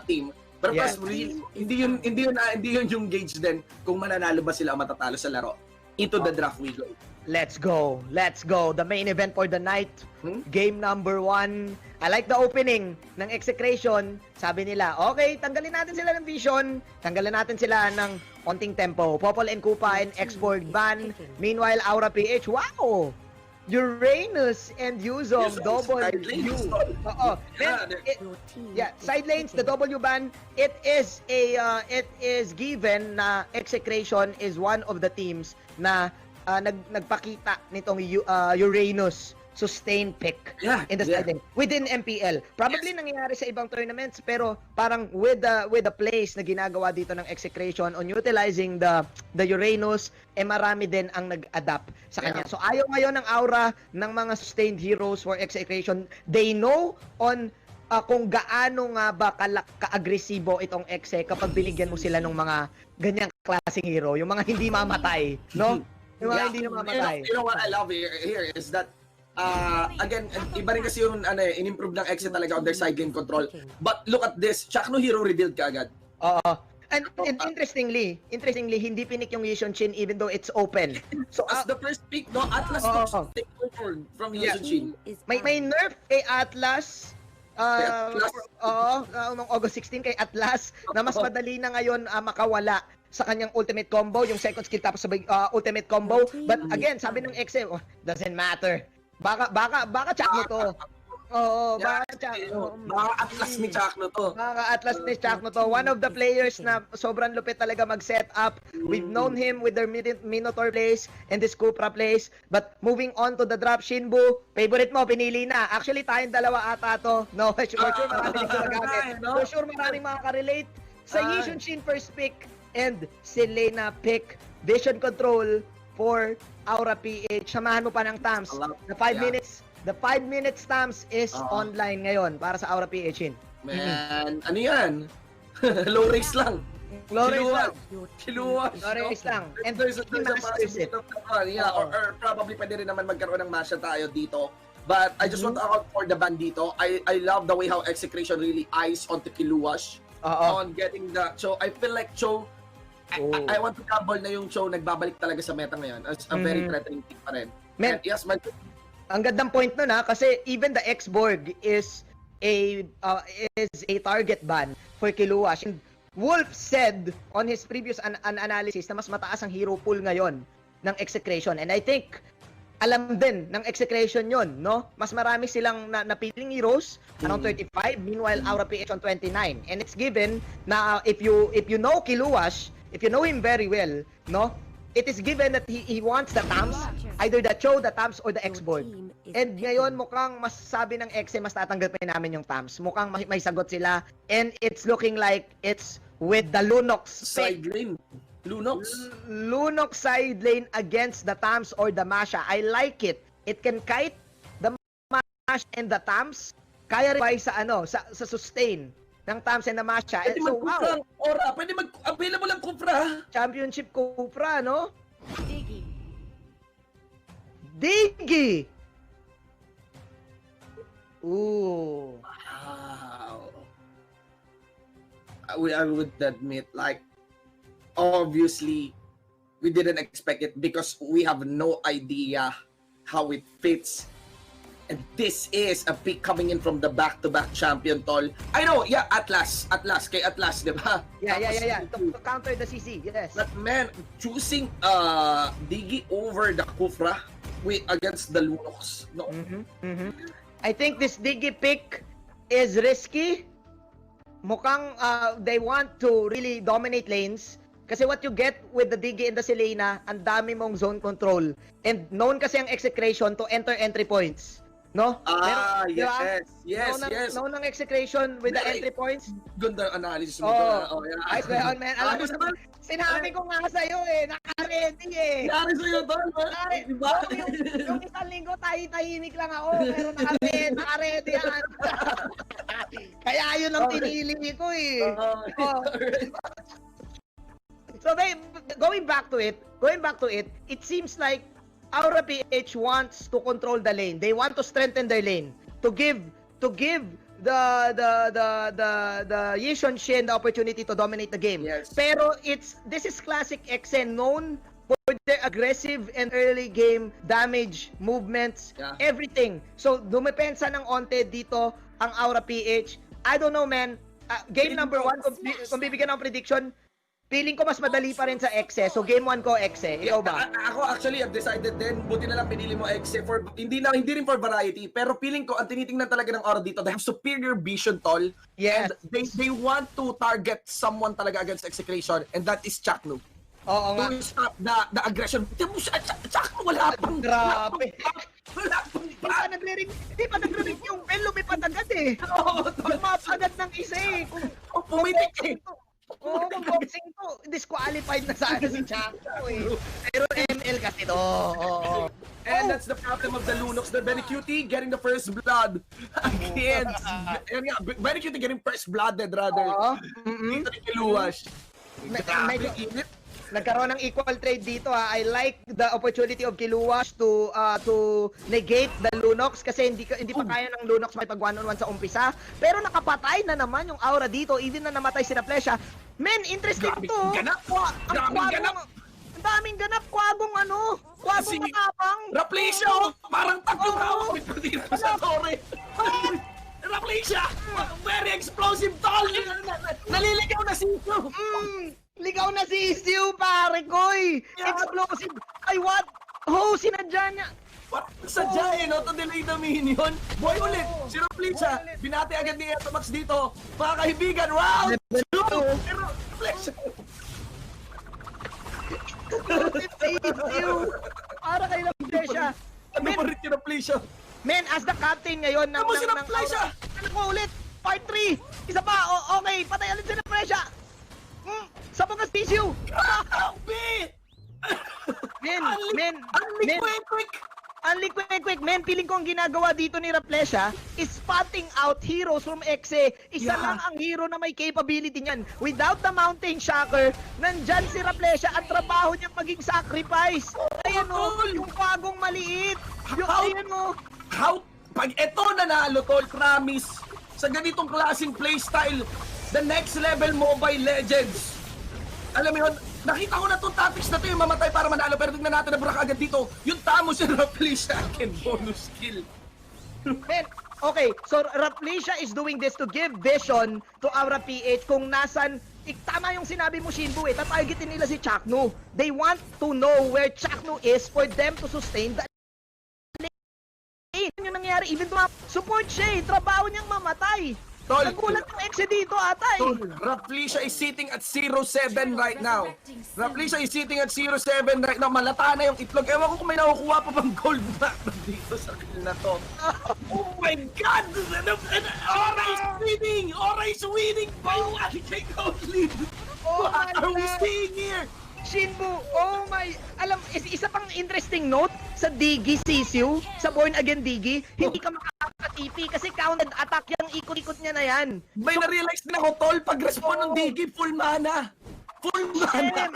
team. Pero Yeah. really, hindi yun yung gauge din kung mananalo ba sila o matatalo sa laro. Into the draft we go. Let's go. Let's go. The main event for the night. Game number 1. I like the opening ng Execration. Sabi nila, okay, tanggalin natin sila ng vision. Tanggalin natin sila ng konting tempo. Popol and Koopa and Export ban. Meanwhile, Aura PH, wow! Uranus and Yuzong, double U. Oo. Yeah, side lanes, the W ban, it is given na Execration is one of the teams na nagpakita nitong Uranus sustained pick in the side lane within MPL. Probably nangyayari sa ibang tournaments, pero parang with the plays na ginagawa dito ng Execration on utilizing the Uranus, marami din ang nag-adapt sa kanya. So ayaw ngayon ng aura ng mga sustained heroes for Execration. They know on kung gaano nga ba ka-agresibo itong Exe kapag binigyan mo sila ng mga ganyang klaseng hero, yung mga hindi mamatay, no? Yung mga hindi mamatay. You know what I love here is that again, iba rin kasi yung in-improve ng Exe talaga on their side lane control. But look at this, Chakno hero revealed ka agad. Oo. And interestingly, hindi pinik yung Yishun Shin even though it's open. So as the first pick, no, Atlas took take over from Yishun Shin. May nerf kay Atlas. Noong August 16 kay Atlas na mas madali na ngayon makawala sa kanyang ultimate combo, yung second skill tapos sabay ultimate combo. But again, sabi ng Exe, doesn't matter. Baka Chakno to. Oo, baka Chakno. Baka Atlas ni Chakno to. Baka Atlas ni Chakno to. One of the players na sobrang lupit talaga mag-set up. We've known him with their Minotaur plays and this Cupra plays. But moving on to the drop, Shinbu, favorite mo, pinili na. Actually, tayong dalawa ata to. No, for sure maraming magagamit. For sure maraming makaka-relate. Sa Yishun Shin first pick and Selena pick. Vision control for Aura PH. Samahan mo pa ng Tams. The 5 minutes Tams is online ngayon para sa Aura PH. Man, ano yan? Low race lang. Low race lang. Kiluwas. Low race lang. And there's a possibility of or probably pwede rin naman magkaroon ng masya tayo dito. But I just want to account for the ban dito. I love the way how Execration really eyes onto Kiluwas on getting the Cho. I feel like Cho I want to gamble na yung Cho nagbabalik talaga sa meta ngayon as a very threatening team pa rin. Man, yes, ang gandang point nun kasi even the X-Borg is a target ban for Kiluwas. And Wolf said on his previous analysis na mas mataas ang hero pool ngayon ng Execration. And I think alam din ng Execration yon, no? Mas marami silang napiling heroes, around 35, meanwhile Aura PH on 29. And it's given na if you know Kiluwas, if you know him very well, no? It is given that he wants the Tams, either the Cho, the Tams, or the X-Board. And ngayon mukhang mas sabi ng Exe, mas tatanggapin namin yung Tams. Mukhang may sagot sila. And it's looking like it's with the Lunox side lane. Lunox side lane against the Tams or the Masha. I like it. It can kite the Masha and the Tams. Kaya rin sa sustain ng Tams and the Masha. Pwede so wow. Ora, pwede available ang Cupra. Championship Cupra, no? Diggy. Ooh. Wow. I would admit, like, obviously, we didn't expect it because we have no idea how it fits. And this is a pick coming in from the back-to-back champion, tol. I know, Atlas, kay Atlas, di ba? Yeah. To counter the CC, yes. But man, choosing Diggy over the Kufra against the Lunox, no? I think this Diggy pick is risky. Mukhang they want to really dominate lanes. Kasi what you get with the Diggy and the Selena, ang dami mong zone control. And known kasi ang Execration to enter entry points. No? Yes. Known ang Execration with the entry points. Ganda analysis mo. Ayos ba yun, man? Alam mo naman, sinabi ko nga sa'yo naka-ready Naka-ready sa'yo, tol. Diba? Yung isang linggo, tahimik lang ako, pero naka-ready yan. Kaya yun ang pinili ko So babe, going back to it, it seems like Aura PH wants to control the lane. They want to strengthen their lane to give Yishun Shin the opportunity to dominate the game. Yes. Pero this is classic XN, known for their aggressive and early game damage, movements, everything. So dumepensa ng onte dito ang Aura PH. I don't know, man. Game number 1, kung bibigyan ng prediction, feeling ko mas madali pa rin sa Exe. So game 1 ko Exe. Ikaw ba? Ako actually I've decided din, buti na lang pinili mo Exe for hindi rin for variety, pero feeling ko ang tinitingnan talaga ng Aura dito, they have superior vision, tol. Yes. And they want to target someone talaga against Execration, and that is Chaknu. Oo nga. To stop the aggression. Chaknu wala pang Grabe. Wala pang Hindi pa nagre-ring yung bell, lumipad agad eh. Lumapad agad ng isa eh. Pumitik eh. Oo, kung boxing to, disqualified na sana si Chaco eh. Pero ML kasi to. Oo. And that's the problem of the Lunox. The very cutie getting the first blood against. Yan nga, very cutie getting first blooded rather. Dito ni Kiluwash. Grabe init. Nagkaroon ng equal trade dito ha. I like the opportunity of Kiluwash to negate the Lunox kasi hindi pa kaya ng Lunox makipag 1-on-1 sa umpisa. Pero nakapatay na naman yung Aura dito, even na namatay si Raplesha. Men, interesting to. Ganap. Ang daming ganap, kwagong matapang. Raplesha, parang tatlong hawak. May pati sa tore. Raplesha, very explosive tol. Naliligaw na si Ito. Ligaw na si Isiu, pare koy! Explosive! Ay, what? Sinadya niya! What? Sadya no? To delay the minion. Boy ulit! Si Raplesha, binati agad ni Etomax dito. Mga kaibigan, round 2! Pero Raplesha... Isiu! Para kay Raplesha! Ano ba rin si Raplesha? Men, as the captain ngayon ng... Ano si Raplesha? Ano ko ulit? Part 3! Isa pa! Okay, patay ulit si Raplesha! Sabang ka Isiu! Grabe! Men! Unli quick! Men, feeling ko ang ginagawa dito ni Raplesha is spotting out heroes from Exe. Isa lang ang hero na may capability niyan. Without the Mountain Shocker, nandyan si Raplesha at trabaho niyang maging sacrifice. Ayan yung bagong maliit. Ayan Pag eto nanalo, tol, promise, sa ganitong klaseng playstyle, the next level Mobile Legends. Alam mo yun, nakita ko na itong topics na ito yung mamatay para manalo, pero tignan natin na burak agad dito. Yung tamo si Raplesha can bonus kill. Men, okay, so Raplesha is doing this to give vision to Aura PH kung nasan, tama yung sinabi mo Shinbu tatargetin nila si Chaknu. They want to know where Chaknu is for them to sustain the lane. Yun yung nangyari, even to support siya trabaho niyang mamatay. Tol, nagulat yung Exe dito ata Tol, Raplesha is sitting at 0-7 right now. Raplesha is sitting at 0-7 right now. Malata na yung itlog. Ewan ko kung may nakukuha pa bang gold na dito sa kill na to. Oh my God! Aura is winning! Aura is winning by 1k gold lead! What are we seeing here? Shinbu, oh my, isa pang interesting note sa Digi Sisiu, sa Born Again Digi, hindi ka makaka-TP kasi counted attack yung ikot-ikot niya na yan. May na-realize din ako, tol, pag-respond ng Digi, full mana. Full mana.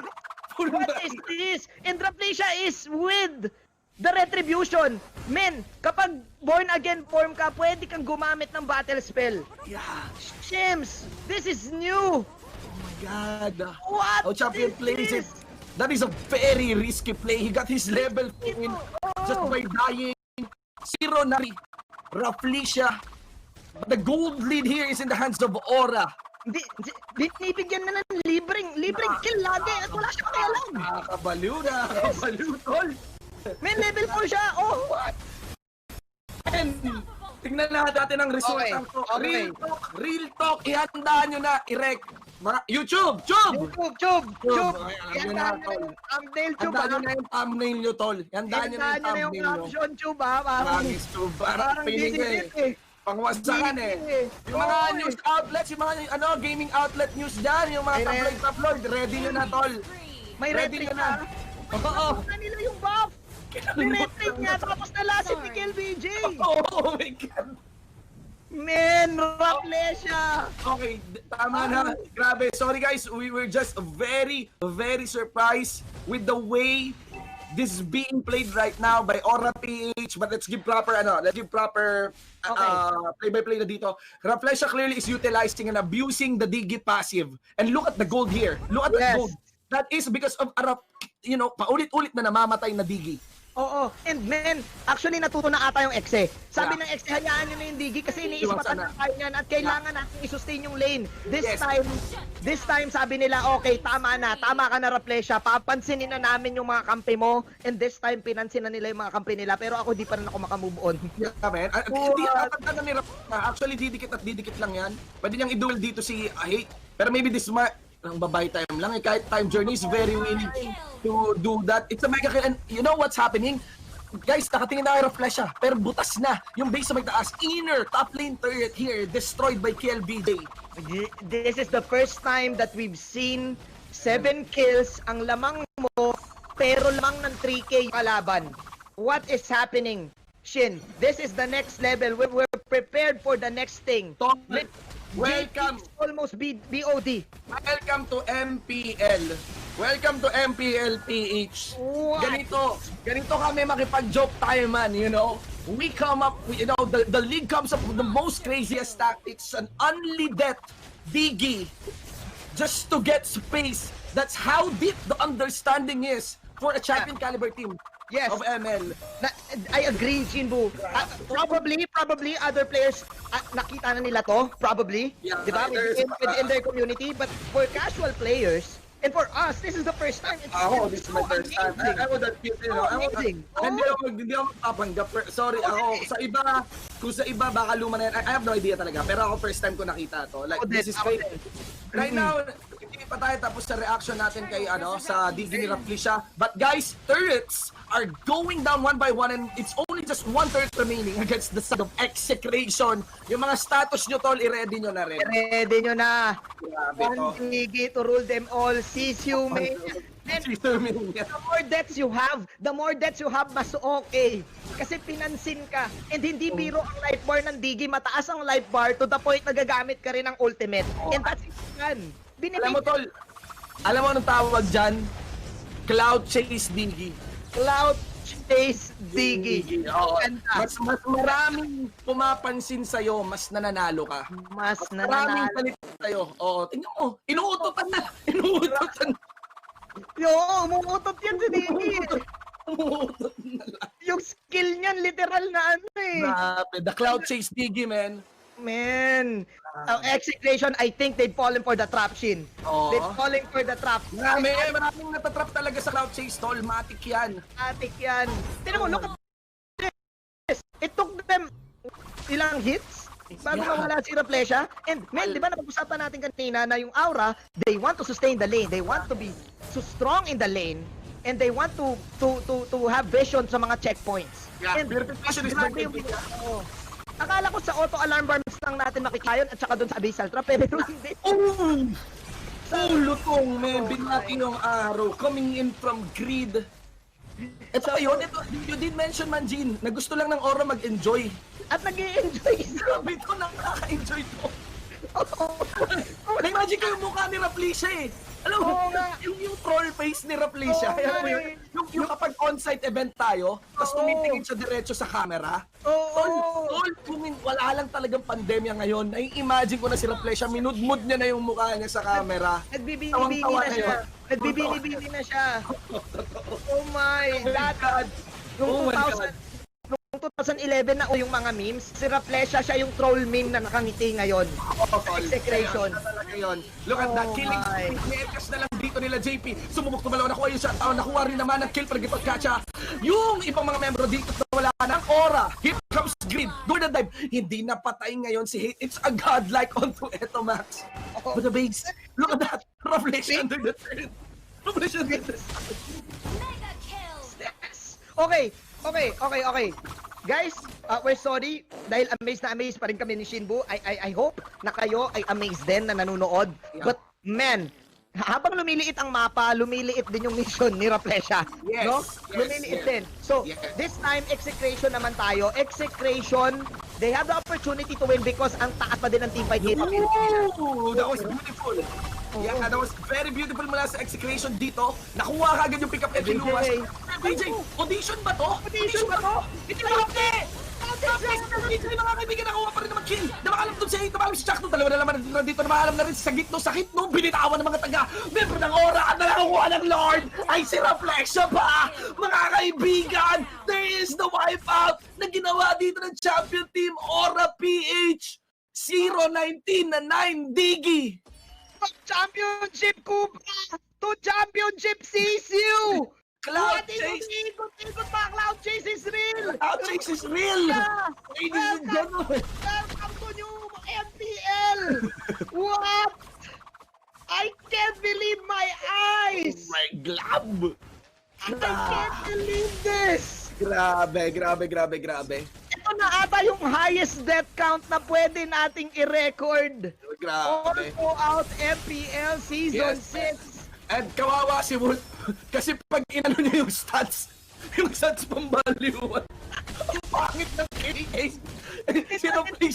What is this? And Raplesha is with the retribution. Men, kapag Born Again form ka, pwede kang gumamit ng battle spell. Yeah. Shems, this is new. God. What How champion plays it. That is a very risky play. He got his level in just by dying. 0 na Raplesha. But the gold lead here is in the hands of Aura. Binibigyan na ng libreng kill lagi at wala siya kailan. Nakakabaliw, tol. May level 4 siya. Oh, what? And tingnan natin ang result. Okay. Real talk. Ihanda nyo na, i-rec. YouTube! Tube! Ihanda nyo na yung thumbnail nyo, tol. Ihanda nyo na yung thumbnail nyo. Caption, Tube, ha? Promise, Tube. Parang piling eh. Pangwasakan eh. Yung mga news outlets, yung mga gaming outlet news dyan, yung mga tabloid, ready nyo na, tol. May ready nyo na. Oo. Nila yung buff. May retreat niya, tapos nalasit ni KLBJ. Oh my God. Men, Raplesha. Okay, tama na. Grabe. Sorry guys, we were just very surprised with the way this is being played right now by Aura PH, but let's give proper play-by-play na dito. Rafflesia clearly is utilizing and abusing the Digi passive. And look at the gold here. Look at the gold. That is because of paulit-ulit na namamatay na Digi. Oo. And men, actually natuto na ata yung Exe. Sabi ng Exe, hayaan nyo na yung Digi kasi iniispatan na tayo yan at kailangan natin i-sustain yung lane. This time sabi nila, okay, tama ka na Rafflesia, papansinin na namin yung mga kampi mo. And this time, pinansin na nila yung mga kampi nila, pero ako di pa rin ako makamove on. Yeah, man. Hindi tatanda ni Rafflesia. Actually, didikit lang yan. Pwede niyang i-duel dito si Hate. Pero maybe this ang babae time lang kahit time journey is very willing to do that. It's a mega kill and you know what's happening? Guys, nakatingin na kay Rafflesia pero butas na yung base sa may taas. Inner top lane turret here destroyed by KLBJ. This is the first time that we've seen 7 kills ang lamang mo pero lamang ng 3K kalaban. What is happening? Shin, this is the next level. We're prepared for the next thing. Welcome. Almost BOD. Welcome to MPL. Welcome to MPL PH. Ganito kami makipag-joke tayo, man, you know. We come up, the league comes up with the most craziest tactics, an only death Digi just to get space. That's how deep the understanding is for a champion caliber team. Yes. Of ML. I agree, Shinbu. Probably other players nakita na nila to, probably. Yeah, diba? In their community. But for casual players, and for us, this is the first time. This is my first time. I would admit, hindi ako mapapanggap. Sorry, kung sa iba, baka luma na yan. I have no idea talaga. Pero ako first time ko nakita to. Like, this is great. Right now, hindi pa tayo tapos sa reaction natin kay sa Digi ni Rafflesia. But guys, turrets are going down one by one and it's only just one turret remaining against the side of EXECRATION. Yung mga status nyo, tol, i-ready nyo na rin. I-ready nyo na. Grabe to. One Digi to rule them all. CSU, man. The more deaths you have, mas okay. Kasi pinansin ka. And hindi biro ang life bar ng Digi. Mataas ang life bar to the point na gagamit ka rin ng ultimate. And that's it, man. Alam mo, tol, alam mo anong tawag dyan? Cloud Chase Digi. Cloud Chase Digi. Mas maraming pumapansin sa'yo, mas nananalo ka. Mas maraming panit sa'yo. Oo, tingnan mo, inuutotan na. Umuutot yan si Digi. Umuutot na lang. Yung skill niyan, literal na Grabe, the Cloud Chase Digi, man. Man, EXECRATION, I think they've fallen for the trap, Shin. They've fallen for the trap. Maraming natatrap talaga sa Cloud Chase, tol. Matik yan. Tignan mo, look at this. It took them ilang hits bago mawala si Rafflesia. And, Mel, di ba napag-usapan natin kanina na yung Aura, they want to sustain the lane. They want to be so strong in the lane. And they want to have vision sa mga checkpoints. Yeah, verification is very big. Akala ko sa auto-alarm bombs lang natin makikita yun at saka doon sa abyssal trap, pero hindi. Lutong, man. Binati yung arrow coming in from Greed. Ito, you did mention, Manjin, na gusto lang ng Aura mag-enjoy. At nag-i-enjoy. Sabi ko, nakaka-enjoy to. Imagine ko yung mukha ni Rafflesia eh. Alam mo, yung troll face ni Rafflesia. Yung kapag on-site event tayo, tapos tumitingin siya diretso sa camera. Tol, wala lang talagang pandemya ngayon. Imagine ko na si Rafflesia, minudmud niya na yung mukha niya sa camera. Nagbibini-bini na siya. Nagbibini-bini na siya. Oh my God. Noong 2011 na yung mga memes, si Rafflesia siya yung troll meme na nakangiti ngayon. EXECRATION. Look at that killing. May-ekas na lang dito nila JP. Sumubok tumalaw, nakuha yung shutdown. Nakuha rin naman ang kill pag ipagkatcha. Yung ibang mga membro dito na wala ng Aura. Here comes Greed. Gordon dive. Hindi napatay ngayon si Hate. It's a godlike onto Eto Max. But the base. Look at that. Rafflesia under the turret. Rafflesia under the turret. Mega kill. Okay. Guys, we're sorry dahil amazed pa rin kami ni Shinbu. I hope na kayo ay amazed din na nanonood. Yeah. But man, habang lumiliit ang mapa, lumiliit din yung mission ni Rafflesia. Yes, no? Lumiliit din. So, this time, EXECRATION naman tayo. EXECRATION they have the opportunity to win because ang taas pa din ang teamfight dito. Ooh, that was beautiful. Yeah, that was very beautiful mula sa execution dito. Nakuha ka agad yung pick-up kay Kiluwas. BJ, audition ba to? Audition ba to? Hindi! BJ, mga kaibigan, nakuha pa rin naman kill. Namakalam doon si Chuck. Dalawa na naman dito. Namakalam na rin sa gitno. Binitawan ng mga taga. Member ng Aura at nakakuha ng Lord. Ay, si Reflection pa! Mga kaibigan, there is the wipeout na ginawa dito ng champion team Aura PH. 0-19 na 9 Diggy. Championship Cobra to Championship CCU! Cloud Chase! Ikot pa! Cloud Chase is real! Cloud Chase is real! Yeah. Ladies and gentlemen! Welcome to new MPL! What? I can't believe my eyes! My glove! I can't believe this! Grabe. Ito na ata yung highest death count na pwede nating i-record. Grabe. All out MPL Season Yes. 6. And kawawa si Wolf kasi pag inano niya yung stats pambaliwan. Ang pangit ng KA. Sinaplay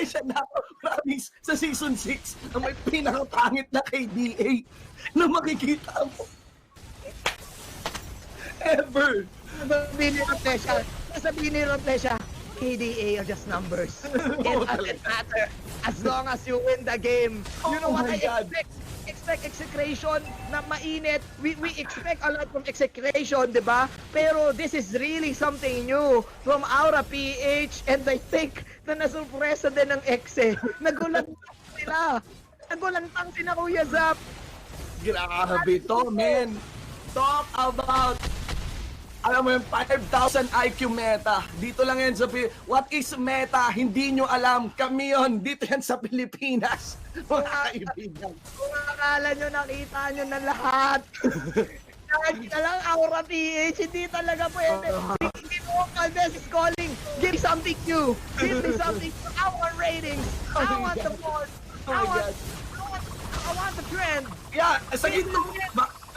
siya na. Promise, sa Season 6 na may pinakapangit na KDA na makikita mo. Ever. Sabihin ni Rotlesha, KDA are just numbers. It doesn't matter as long as you win the game. You know Oh what my I God. expect execration na mainit. We expect a lot from execration, di ba? Pero this is really something new from Aura PH, and I think na nasurpresa din ng Exe. Nagulantang sila. Nagulantang sina Kuya Zap. Grabe to, man. Talk about, alam mo yung 5,000 IQ meta. Dito lang yan sa What is meta? Hindi nyo alam. Kami yun. Dito yan sa Pilipinas. Mga kaibigan. Kung akala nyo, nakita nyo na lahat. Lagi na lang Aura PH, hindi talaga pwede. Hindi mo Calves is calling. Give me something new. Give me something new. I want ratings. I want the board. I want the trend. Yeah, sa gitno.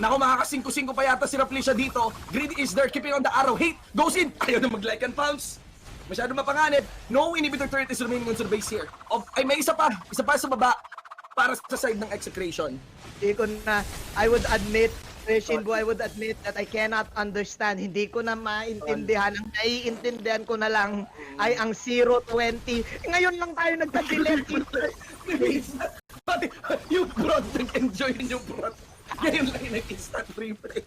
Naku, makakasingko-singko pa yata si Raplisha dito. Greedy is there, keeping on the arrow. Hate goes in. Ayaw na mag-like and pounce. Masyado mapanganib. No inhibitor turret is remaining on the base here. Ay, may isa pa sa baba para sa side ng execration. Hindi ko na, I would admit that I cannot understand. Hindi ko na maintindihan. Ang naiintindihan ko na lang ay ang 0-20. Ngayon lang tayo nagka-delete. Yung prod, nag-enjoy yung prod. Ngayon lang yung nag-instant replay.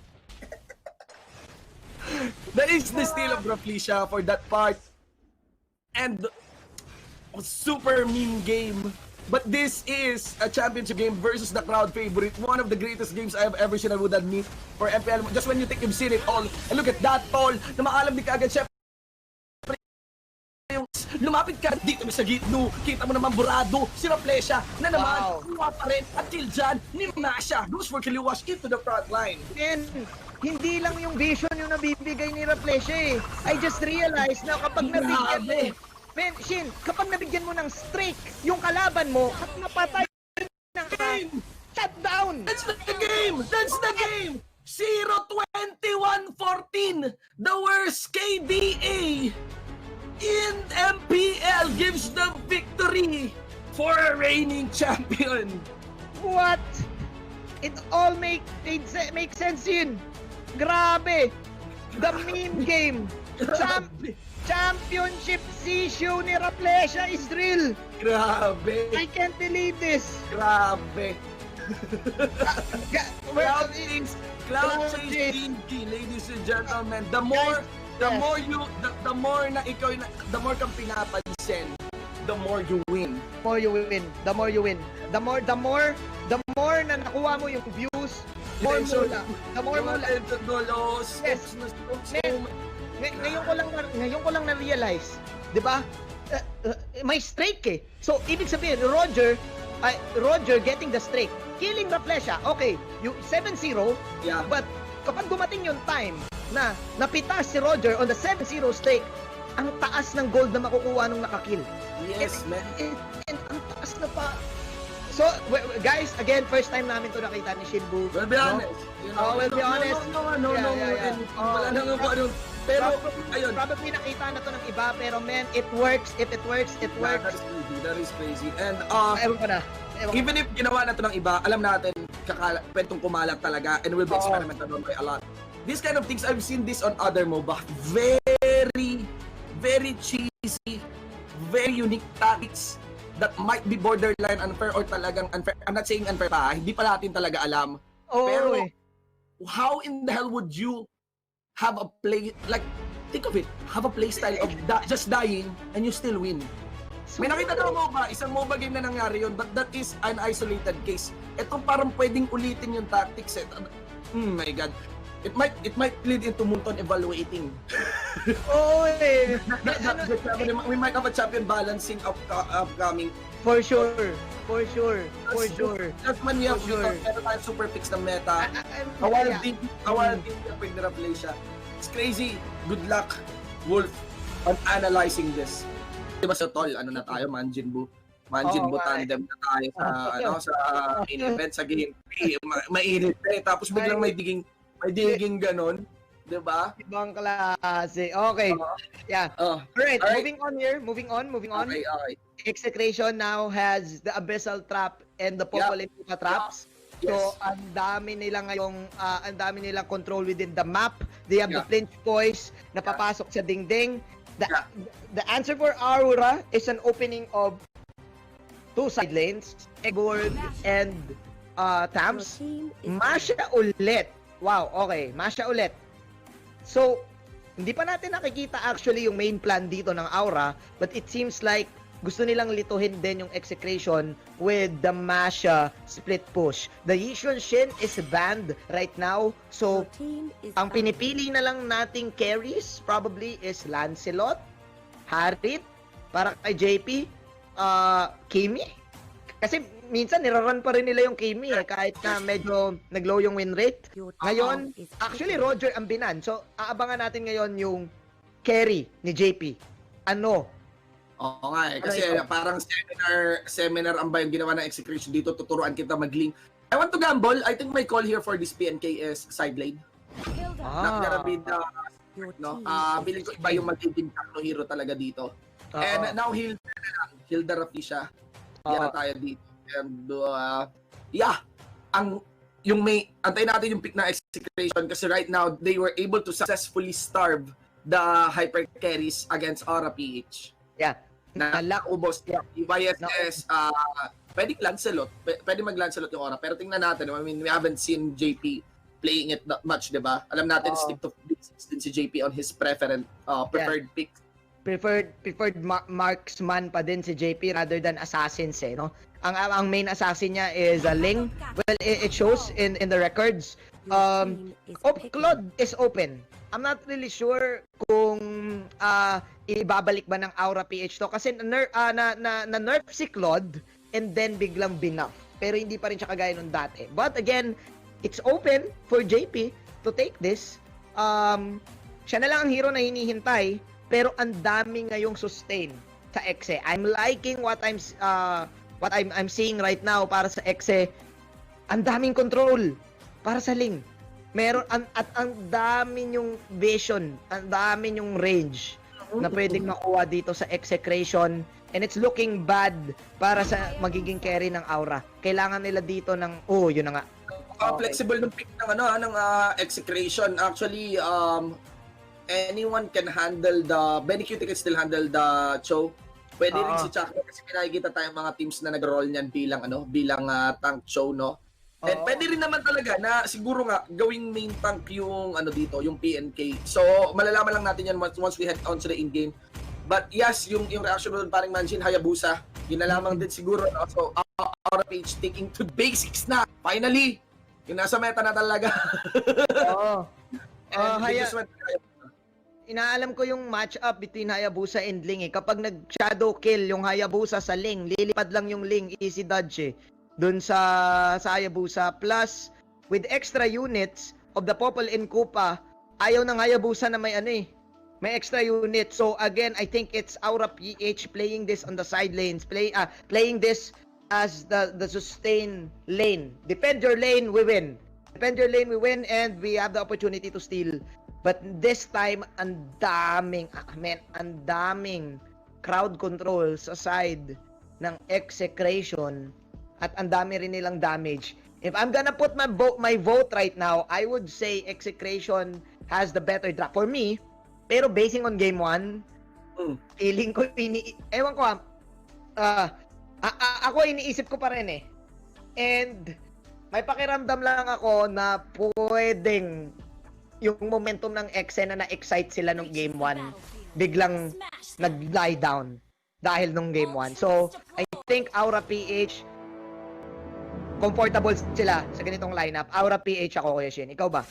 That is the steal of Raplisha for that part. And super mean game. But this is a championship game versus the crowd favorite. One of the greatest games I have ever seen, I would admit, for MPL. Just when you think you've seen it all. And look at that tall, na maalam di kaagad siya. Lumapit ka dito sa gitno, kita mo naman burado, si Raplisha na naman, kuha pa rin, at kill dyan, ni Masha, goes for Kiliwash into the front line. And hindi lang yung vision yung nabibigay ni Raplisha eh. I just realized na kapag nabigyan mo, Shin, kapag nabigyan mo ng streak yung kalaban mo, at napatay ng shutdown. That's the game! That's the game! 0-21-14, the worst KDA in MPL gives the victory for a reigning champion. What? It all makes sense yun. Grabe. The meme game. Championship issue ni Raplisha is real. Grabe. I can't believe this. Grabe. Well, Cloud Chase Dinky, ladies and gentlemen. The more na ikaw, the more kang pinapansin, the more you win. The more na nakuha mo yung views, more mula. The more mula. Yes. Ngayon ko lang na-realize, 'di ba? May streak eh. So ibig sabihin Roger getting the streak, killing Raplisha. Okay, you 7-0. Yeah. But kapag dumating yung time na napitas si Roger on the 7-0 streak, ang taas ng gold na makukuha nung nakakill. Yes, man. And ang taas na pa. So, guys, again, first time namin to nakita ni Shinbu. We'll be honest. We'll be honest. No. Wala nang Pero, ayun. Probably nakita na to ng iba, pero man, it works. If it works, it works. That is crazy. And, Ewan ko na. even if ginawa na to ng iba, alam natin, pwedeng kumalat talaga and will be experimented on by a lot. These kind of things, I've seen this on other MOBA. Very, very cheesy, very unique tactics that might be borderline unfair or talagang unfair. I'm not saying unfair pa, hindi pa natin talaga alam. Pero, how in the hell would you have a play, like, think of it, have a play style of just dying and you still win. May nakita na MOBA, isang MOBA game na nangyari yun, but that is an isolated case. Ito parang pwedeng ulitin yung tactics. My God. It might lead into Munton evaluating. We might have a champion balancing upcoming. For sure. That's when we have meron tayong super picks ng meta. A wild team pwede na play siya. It's crazy. Good luck, Wolf, on analyzing this. Diba sa tol, ano na tayo, Manjinbu tandem na tayo sa main event, sa game 3. Mainit eh. Tapos biglang may diging ganon. Diba? Ibang klase. Okay. Yeah. Alright, moving on. Okay. EXECRATION now has the Abyssal Trap and the Popol Vuh traps. Yes. So, ang dami nilang control within the map. They have the flinch boys na papasok sa dingding. The answer for Aurora is an opening of 2 side lanes, Egorg and Tams. Masha ulit. Wow, okay. Masha ulit. So, hindi pa natin nakikita actually yung main plan dito ng Aura, but it seems like gusto nilang lituhin din yung EXECRATION with the Masha split push. The Yishun Shin is banned right now, so ang pinipili na lang nating carries probably is Lancelot, Harit, para kay JP, Kimi. Kasi minsan nirarun pa rin nila yung Kimi kahit na medyo nag-low yung win rate. Ngayon, actually Roger ang binan. So, aabangan natin ngayon yung carry ni JP. Ano? Oo nga eh. Kasi parang seminar ang ba yung ginawa ng EXECRATION dito. Tuturuan kita mag-link. I want to gamble. I think my call here for this PNK is side lane. Nakarabida. Bilin ko iba yung magiging takno hero talaga dito. And now Hilda Rafisha. Yan na tayo dito. And antayin natin yung pick na EXECRATION kasi right now they were able to successfully starve the hyper carries against Aura PH. Yeah. Ubos. YFS, pwedeng Lancelot. Pwede mag-Lancelot yung Aura. Pero tingnan natin. I mean, we haven't seen JP playing it that much, diba? Alam natin, stick to basics din si JP on his preferred pick. Preferred marksman pa din si JP rather than assassins no? Ang main assassin niya is Ling. Well, it shows in the records. Claude is open. I'm not really sure kung ibabalik ba ng Aura PH to kasi na-nerf si Claude and then biglang binuff. Pero hindi pa rin siya kagaya nung dati. But again, it's open for JP to take this. Siya na lang ang hero na hinihintay pero ang dami ngayong sustain sa Exe. I'm liking what I'm seeing right now para sa Exe. Ang daming control para sa Ling. Meron at ang dami yung vision, ang dami yung range na pwedeng makuha dito sa EXECRATION and it's looking bad para sa magiging carry ng Aura. Kailangan nila dito ng yun na nga. Flexible ng pick ng EXECRATION. Actually, anyone can handle Benny Cutie can still handle the Cho. Pwede rin si Chakra kasi nakikita tayong mga teams na nag-roll niyan bilang tank Cho, no? And pwede rin naman talaga na siguro nga gawing main tank yung dito, yung PNK. So, malalaman lang natin yan once we head on to the in-game. But yes, yung reaction doon parang Manjin Hayabusa, yun na lamang din siguro. No? So, Aura PH taking to basics na. Finally, yung nasa meta na talaga. Inaalam ko yung match-up between Hayabusa and Ling Kapag nag-shadow kill yung Hayabusa sa Ling, lilipad lang yung Ling, easy dodge dun sa Hayabusa. Plus, with extra units of the Popol and Kupa, ayaw ng Hayabusa na may may extra unit. So again, I think it's Aura PH playing this on the side lanes, playing this as the sustain lane. Defend your lane, we win. Defend your lane, we win, and we have the opportunity to steal But this time, ang daming crowd control sa side ng Execration at ang dami rin nilang damage. If I'm gonna put my vote right now, I would say Execration has the better draft for me. Pero basing on game 1, feeling ko ewan ko ako iniisip ko pa rin eh. And may pakiramdam lang ako na pwedeng yung momentum ng Exe na na-excite sila nung game 1 biglang nag-lie down dahil nung game 1. So, I think Aura PH comfortable sila sa ganitong lineup. Aura PH ako, Kuya Shin. Ikaw ba?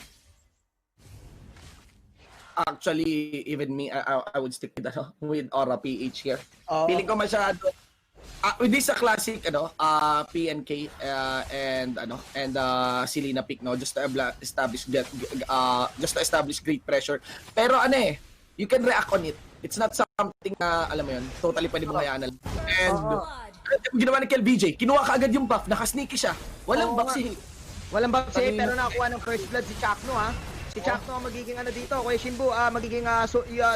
Actually, even me, I would stick with Aura PH here. Feeling ko masyado with this classic PNK and Selena pick just to establish great pressure. Pero you can react on it. It's not something na alam mo yun, totally pwede mong hayaan. And ginawa ni KLBJ, kinuha kaagad yung buff, nakasneaky siya. Walang buff si pero nakakuha ng first blood si Chakno ha. Si Chakno ang magiging dito, Kuya Shinbu, magiging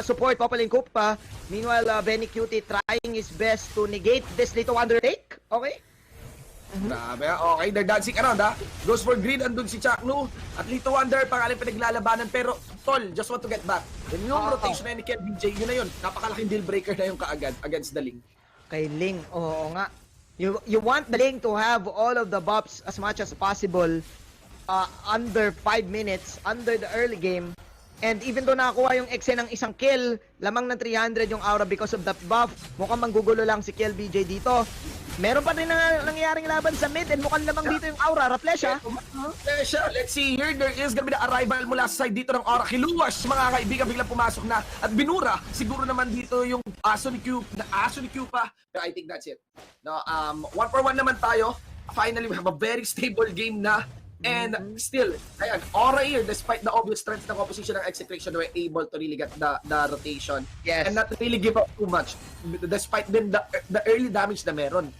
support Popaling Kupa. Meanwhile, Benny Cutie trying his best to negate this Lito Wonder take. Okay? Grabe, okay, they're dancing around Goes for green, andun si Chakno. At Lito Wonder, pangalan pinaglalabanan. Pero, Tol, just want to get back. Yung rotation na ni KLBJ, yun na yun. Napakalaking deal breaker na yung kaagad against the Ling. Kay Ling, oo nga. You want the Ling to have all of the buffs as much as possible under 5 minutes, under the early game. And even though nakakuha yung Exe ng isang kill, lamang ng 300 yung Aura because of that buff. Mukhang manggugulo lang si KLBJ dito. Meron pa rin nangyayaring laban sa mid and mukhang lamang dito yung Aura. Raplesha. Let's see here. There is gonna be the arrival mula sa side dito ng Aura. Kiluwas, mga kaibigan, biglang pumasok na. At binura, siguro naman dito yung aso ni Q pa. Pero I think that's it. No, 1-for-1 naman tayo. Finally, we have a very stable game na. And still, ayan, Aura here, despite the obvious strength ng opposition ng Execration, were able to really get the rotation. Yes. And not really give up too much. Despite then the early damage na meron.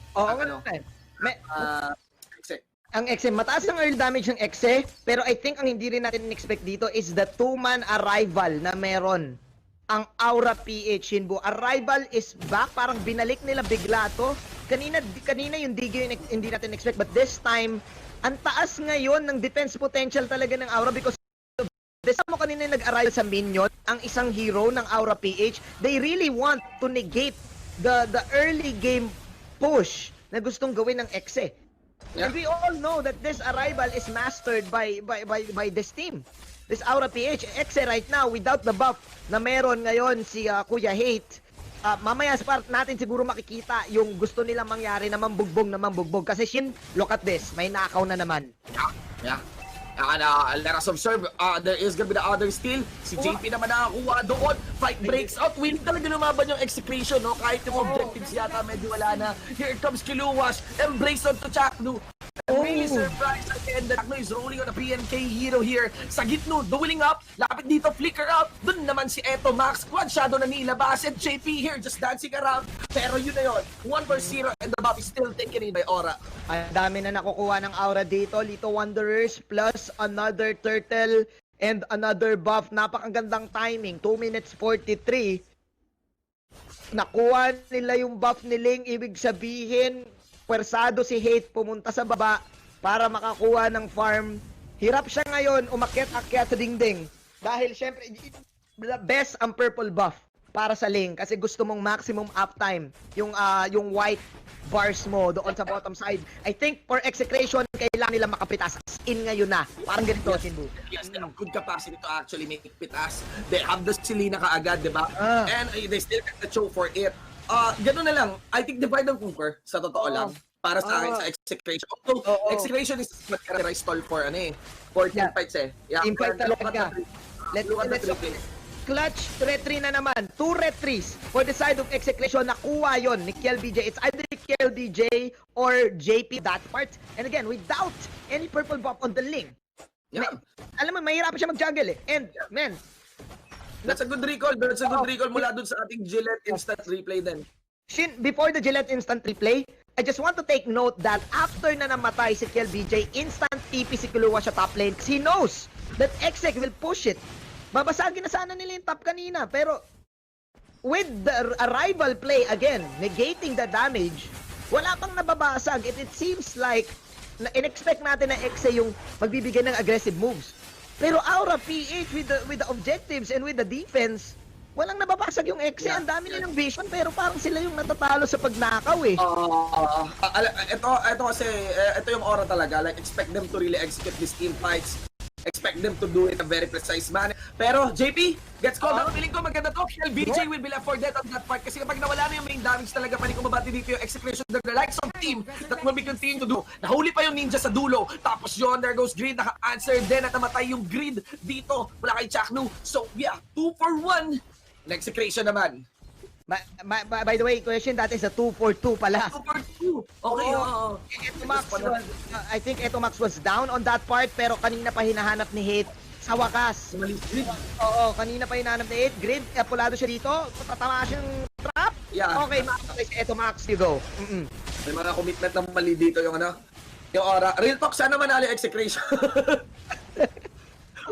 Ang Exe, mataas ang early damage ng Exe, pero I think ang hindi rin natin expect dito is the 2-man arrival na meron. Ang Aura PH, Shinbu. Arrival is back, parang binalik nila bigla to. Kanina yung DG yung hindi natin expect, but this time, ang taas ngayon ng defense potential talaga ng Aura because this mo kanina yung nag-arrive sa minion, ang isang hero ng Aura PH, they really want to negate the early game push na gustong gawin ng Exe. Yeah. And we all know that this arrival is mastered by this team. This Aura PH, Exe right now without the buff na meron ngayon si Kuya Hate. Mamaya sa part natin siguro makikita yung gusto nilang mangyari na mambugbog. Kasi Shin, look at this. May nakaw na naman. Yeah. And let us observe, there is gonna be the other steal. Si JP naman nakakuha doon. Fight breaks out. Willing talaga lumaban yung Execration, no? Kahit yung objectives yata medyo wala na. Here comes Kiluwas. Embrace on to Chaknu. Really surprised at the end. Chaknu is rolling on a PNK hero here. Sa gitno, dueling up. Lapit dito, flicker out. Doon naman si Eto Max. Quad shadow na nilabas. And JP here just dancing around. Pero yun na yun. 1-0 and the buff is still taken in by Aura. Ang dami na nakukuha ng Aura dito. Lito Wanderers plus another turtle and another buff. Napakagandang timing. 2 minutes 43. Nakuha nila yung buff ni Ling. Ibig sabihin, pwersado si Hate pumunta sa baba para makakuha ng farm. Hirap siya ngayon umakyat-akyat sa dingding. Dahil syempre, best ang purple buff para sa Ling kasi gusto mong maximum uptime. Yung white bars mo doon sa bottom side. I think for Execration, kailangan nila makapitas. In ngayon na. Parang ganito, Shinbu. Yes, they have good capacity to actually make pitas. They have the Selena kaagad, di ba? And they still get the show for it. Gano'n na lang. I think divide and conquer, sa totoo lang. Para sa akin, sa Execration. Although, Execration is what characterized stall for, for team fights Yeah, team fight talaga. Let's clutch retry na naman. 2 retries for the side of Execration. Nakuha yon ni KLBJ. It's either KLBJ or JP that part. And again, without any purple buff on the Ling. Yeah. Alam mo, mahirap siya mag-jungle And, man, that's a good recall. That's a good recall mula dun sa ating Gillette instant replay din. Shin, before the Gillette instant replay, I just want to take note that after na namatay si KLBJ, instant TP si Kuluwa sa top lane because he knows that Exec will push it. babasagin na sana nila yung top kanina. Pero with the arrival play again, negating the damage, wala pang nababasag. It seems like in-expect natin na Exe yung magbibigay ng aggressive moves. Pero Aura PH with the objectives and with the defense, walang nababasag yung Exe. Ang dami nilang vision pero parang sila yung natatalo sa pagnakaw eh. Ito kasi, ito yung Aura talaga. Like, expect them to really execute these team fights. Expect them to do it in a very precise manner. Pero, JP, gets called out. Feeling ko maganda to. Shell BJ will be left for dead on that part. Kasi kapag nawala na yung main damage talaga, pwede ko mabati dito yung execution of the likes of team that will be continuing to do. Nahuli pa yung ninja sa dulo. Tapos yun, there goes Grid. Naka-answer din at namatay yung Grid dito. Wala kay Chaknu. So, yeah, 2 for 1. Execution naman. By the way, question, that is a 2 for 2 pala. 2 for 2. Okay, oo. I think Etomax was down on that part, pero kanina pa hinahanap ni Hate sa wakas. Oo, kanina pa hinahanap ni Hate. Grid, pulado siya dito. Tatama siyang trap. Yeah. Okay, makakapay si Etomax, you go. May mga commitment na mali dito yung yung Aura. Real talk, sana manali execration.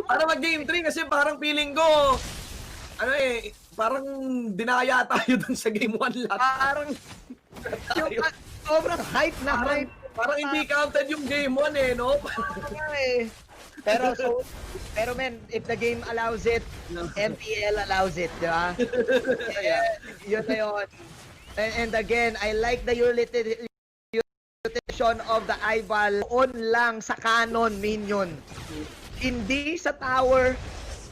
Para mag-game 3 kasi parang feeling ko, parang dinaya tayo dun sa game 1 lang. Parang yung sobrang hype na hype. Parang hindi counted yung game 1 eh, no? Pero men, if the game allows it, MPL allows it, di ba? Yun na yun. And again, I like the utilization of the eyeball on lang sa cannon minion. Hindi sa tower,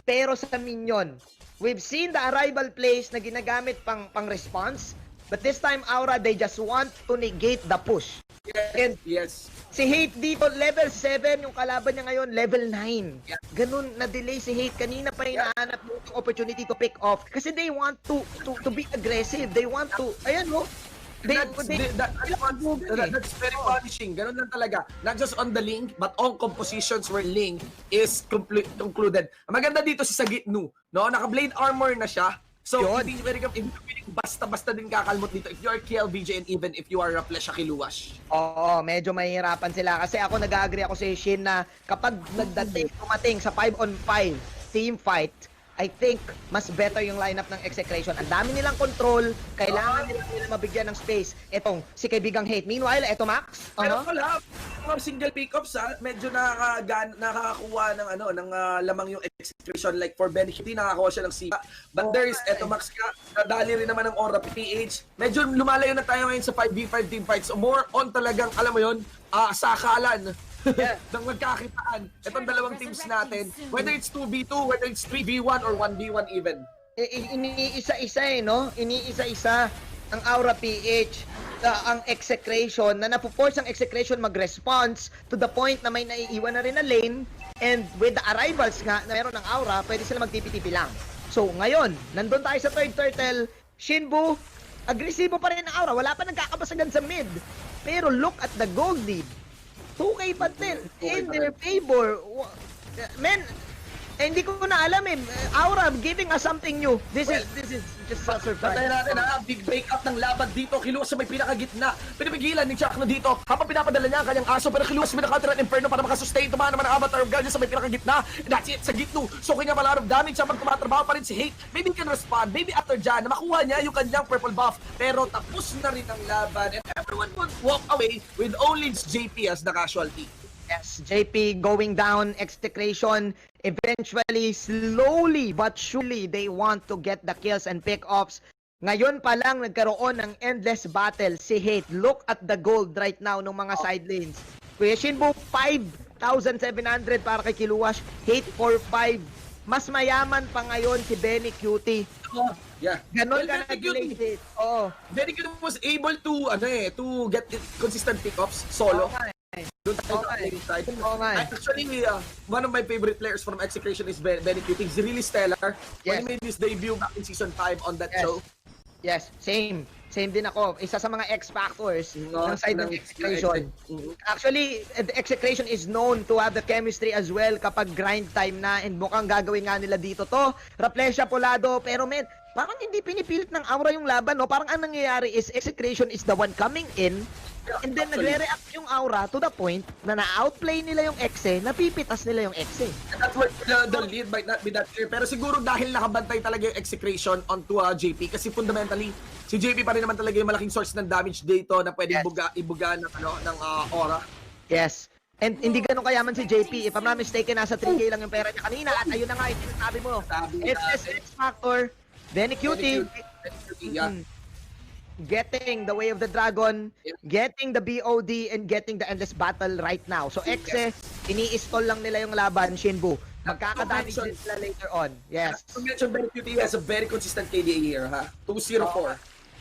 pero sa minion. We've seen the arrival plays na ginagamit pang response, but this time Aura, they just want to negate the push. Yes. Si Hate dito, level 7, yung kalaban niya ngayon, level 9. Ganun, na-delay si Hate. Kanina pa hinahanap yung opportunity to pick off. Kasi they want to be aggressive. They want to, ayan mo, That's very punishing. Ganun lang talaga. Not just on the link, but on compositions where link is concluded. Ang maganda dito si Sagitnu, no? Naka-blade armor na siya. So, hindi basta-basta din kakalmot dito if you are KLBJ and even if you are Rafflesia Kiluwash. Oo, medyo mahihirapan sila. Kasi ako nag-agree ako sa Shin na kapag tumating sa 5-on-5 team fight, I think mas better yung lineup ng execration. Ang dami nilang control, kailangan nila mabigyan ng space. Etong si kaibigang Hate. Meanwhile, eto Max. Pero wala, mga single pickups medyo nakakakuha ng ng lamang yung execution, like for benefit nakakuha siya ng sika. But there is eto Max ka, nadali rin naman ng Aura PH. Medyo lumalayo na tayo ngayon sa 5v5 team fights. So more on talagang, alam mo yun, sakalan. Nang magkakitaan. Itong dalawang teams natin, whether it's 2v2, whether it's 3v1 or 1v1 even. Iniisa-isa no? Iniisa-isa ang Aura PH, ang execration, na napoforce ang execration mag-response to the point na may naiiwan na rin na lane, and with the arrivals nga na meron ng Aura, pwede sila magtipi-tipi lang. So ngayon, nandun tayo sa third turtle, Shinbu, agresibo pa rin ang Aura, wala pa nagkakabasagan sa mid. Pero look at the gold lead. 2K pa din in their favor. Men, hindi ko na alam Aura giving us something new. This is just a surprise. Patayin natin big break up ng laban dito. Kiluwas sa may pinakagitna. Pinipigilan ni Chaknu dito habang pinapadala niya ang kanyang aso, pero Kiluwas minakountera ng Inferno para makasustain. Tumahan naman ang Avatar of Guardian sa may pinakagitna. And that's it sa Gitnu. So kanya pala of damage habang tumatrabaho pa rin si Hate. Maybe can respond. Maybe after dyan na makuha niya yung kanyang purple buff. Pero tapos na rin ang laban and everyone would walk away with only JP as the casualty. Yes, JP going down, execration. Eventually, slowly but surely, they want to get the kills and pick-offs. Ngayon pa lang nagkaroon ng endless battle si Hate. Look at the gold right now ng mga side lanes. Kuya Shinbu, 5,700 para kay Kiluwash. Hate 4,500. Mas mayaman pa ngayon si Benny Cutie. Yeah. Ganon ka nag-late. Benny Cutie was able to get consistent pick-offs solo. Doon tayo sa side. Actually, one of my favorite players from Execration is Benny Cutie. He's really stellar. When he made his debut back in season 5 on that show. Yes, same. Same din ako. Isa sa mga X-factors ng side ng Execration. Actually, the Execration is known to have the chemistry as well kapag grind time na, and mukhang gagawin nga nila dito to. Rafflesia Polado, pero men, parang hindi pinipilit ng Aura yung laban, no? Parang ang nangyayari is Execration is the one coming in And then nagre-react yung Aura to the point na na-outplay nila yung Exe, napipitas nila yung Exe. That's why the lead might not be that clear. Pero siguro dahil nakabantay talaga yung execration onto JP kasi fundamentally, si JP pa rin naman talaga yung malaking source ng damage dito na pwedeng ibuga ng, ng Aura. Yes. And hindi ganun kayaman si JP. If I'm not mistaken, nasa 3K lang yung pera niya kanina. At ayun na nga, yung sinasabi mo. X Factor, Benny Cutie. Getting the Way of the Dragon, getting the BOD, and getting the Endless Battle right now. So Exe, ini-stall lang nila yung laban, Shinbu. Magkakadamage din sila later on. Yes. To mention, Benny Cutie has a very consistent KDA here, ha? 204.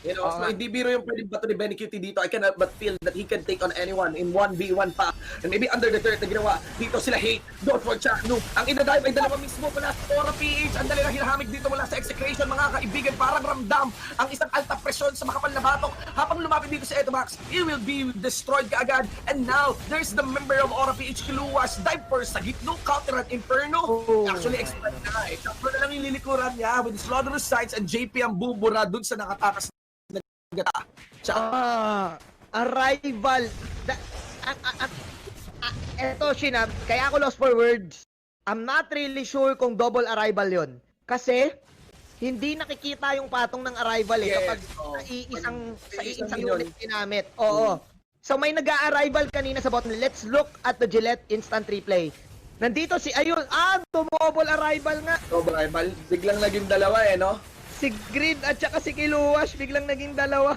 You know, so hindi biro yung pwedeng bato ni Benny Cutie dito. I cannot but feel that he can take on anyone in 1v1 pa. And maybe under the third na ginawa. Dito sila hate. Don't for Chaknu. Ang inadive ay dalawa mismo mula sa Aura PH. Ang dali na hinahamig dito mula sa Execration, mga kaibigan. Parang ramdam ang isang alta presyon sa makapal na batok. Habang lumapit dito sa Etomax, he will be destroyed kaagad. And now, there's the member of Aura PH, Kiluwas. Dive for sa gitno, counter at Inferno. Actually, expect na nga eh. Sakto na lang yung lilikuran niya with Slaughterous Sights and JP ang bubura dun sa nakatakas. Arrival. Eto, Shinab, kaya ako lost for words. I'm not really sure kung double arrival yon. Kasi, hindi nakikita yung patong ng arrival eh. Kapag sa iisang unit ginamit. Oo. So, may nag-a-arrival kanina sa bottom. Let's look at the Gillette instant replay. Nandito si, ayun, double arrival nga. Double arrival. Biglang naging dalawa eh, no? Si Grid at saka si Kiluwas, biglang naging dalawa.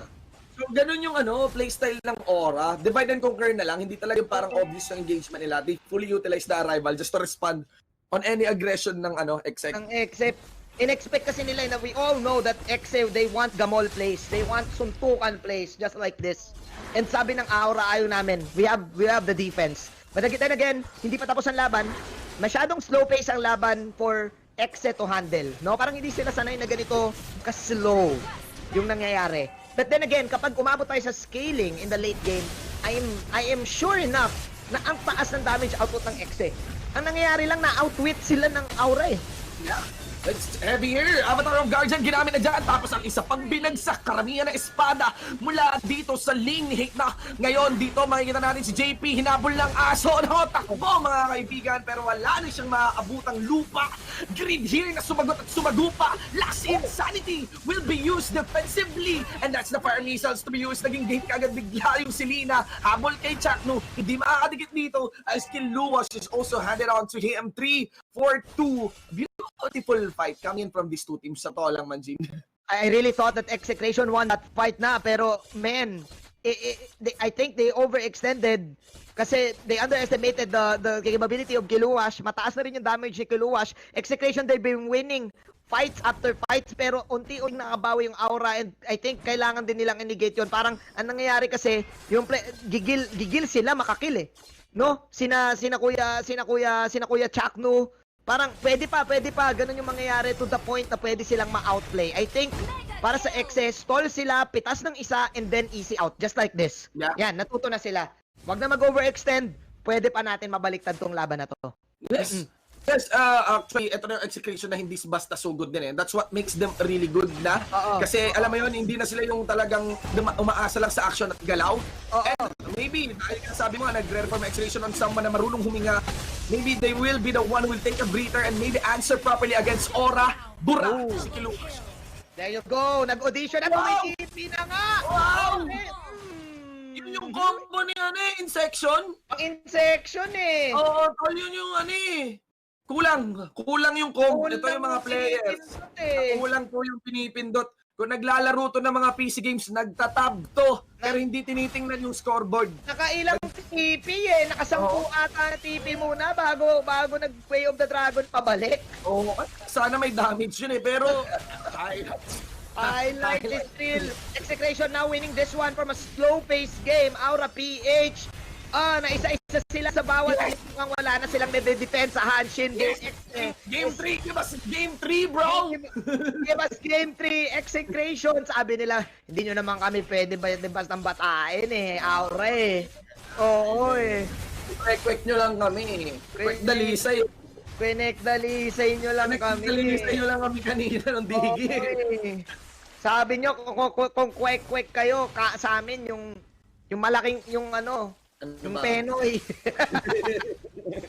So, ganun yung playstyle ng Aura. Divide and conquer na lang. Hindi talaga parang obvious yung engagement nila. They fully utilize the arrival just to respond on any aggression ng Exec. Ang Exec. In-expect kasi nila na we all know that Exec, they want gamol plays. They want suntukan plays, just like this. And sabi ng Aura, ayaw namin. We have the defense. But again, hindi pa tapos ang laban. Masyadong slow pace ang laban for Exe to handle, no? Parang hindi sila sanay na ganito ka-slow yung nangyayari. But then again, kapag umabot tayo sa scaling in the late game, I am sure enough na ang taas ng damage output ng Exe. Ang nangyayari lang na outwit sila ng Aura eh. Yeah. It's heavier. Avatar of Guardian ginamit na dyan. Tapos ang isa pang binagsak. Karamihan ng espada mula dito sa lane. Hate na. Ngayon dito makikita natin si JP. Hinabol ng aso. No, takbo mga kaibigan. Pero wala na siyang makakabutang lupa. Grid here na sumagot at sumagupa. Last Insanity will be used defensively. And that's the fire missiles to be used. Naging game kagad bigla yung Selena. Habol kay Chaknu. Hindi makakadikit dito. As Kiluwas is also handed on to him. 3-4-2. Beautiful fight coming from these two teams sa to lang, Manjin. I really thought that Execration won that fight na, pero man, I think they overextended kasi they underestimated the capability of Kiluwas. Mataas na rin yung damage ni Kiluwas. Execration, they've been winning fights after fights, pero unti-unti nakabawi yung Aura, and I think kailangan din nilang i-negate yun. Parang ang nangyayari kasi, yung gigil sila makakill eh. No? Sina Kuya Chaknu, parang pwede pa, ganun yung mangyayari to the point na pwede silang ma-outplay. I think, para sa Exe, stall sila, pitas ng isa, and then easy out. Just like this. Yeah. Yan, natuto na sila. Wag na mag-overextend, pwede pa natin mabaliktad tong laban na to. Yes. Yes, actually, ito na yung execution na hindi basta sugod din eh. That's what makes them really good na. Kasi alam mo yun, hindi na sila yung talagang umaasa lang sa action at galaw. And maybe, dahil sabi mo, nagre-reform execution on someone na marunong huminga, maybe they will be the one who will take a breather and maybe answer properly against Aura. Bura, si Kiluwas. There you go, nag-audition at kumikiti na nga! Wow! Yun yung combo ni Insection. Insection eh! Oo, yun yung Kulang yung combo. Ito yung mga players. Kulang po yung pinipindot. Kung naglalaro to ng mga PC games, nagtatab to. Pero hindi tinitingnan yung scoreboard. Nakailang TP eh. Nakasampu ata na TP muna bago nag-Way of the Dragon pabalik. Oo. Sana may damage yun eh. Pero, highlight is real. Execration now winning this one from a slow-paced game. Aura PH. Na isa-isa sila sa bawat mukhang wala na silang nade-defensahan. Shinbu, Game 3, give us Game 3, bro! Give us Game 3, Execration. Sabi nila, hindi nyo naman kami pwede bastang batain eh. Aura eh. Oo eh. Quick nyo lang kami. Quick dalisay. Quick dalisay nyo lang kami. Dalisay nyo lang kami kanina ng digi. Sabi nyo, kung quick kayo, sa amin yung Yung malaking, yung ano, Ano yung ba? Penoy.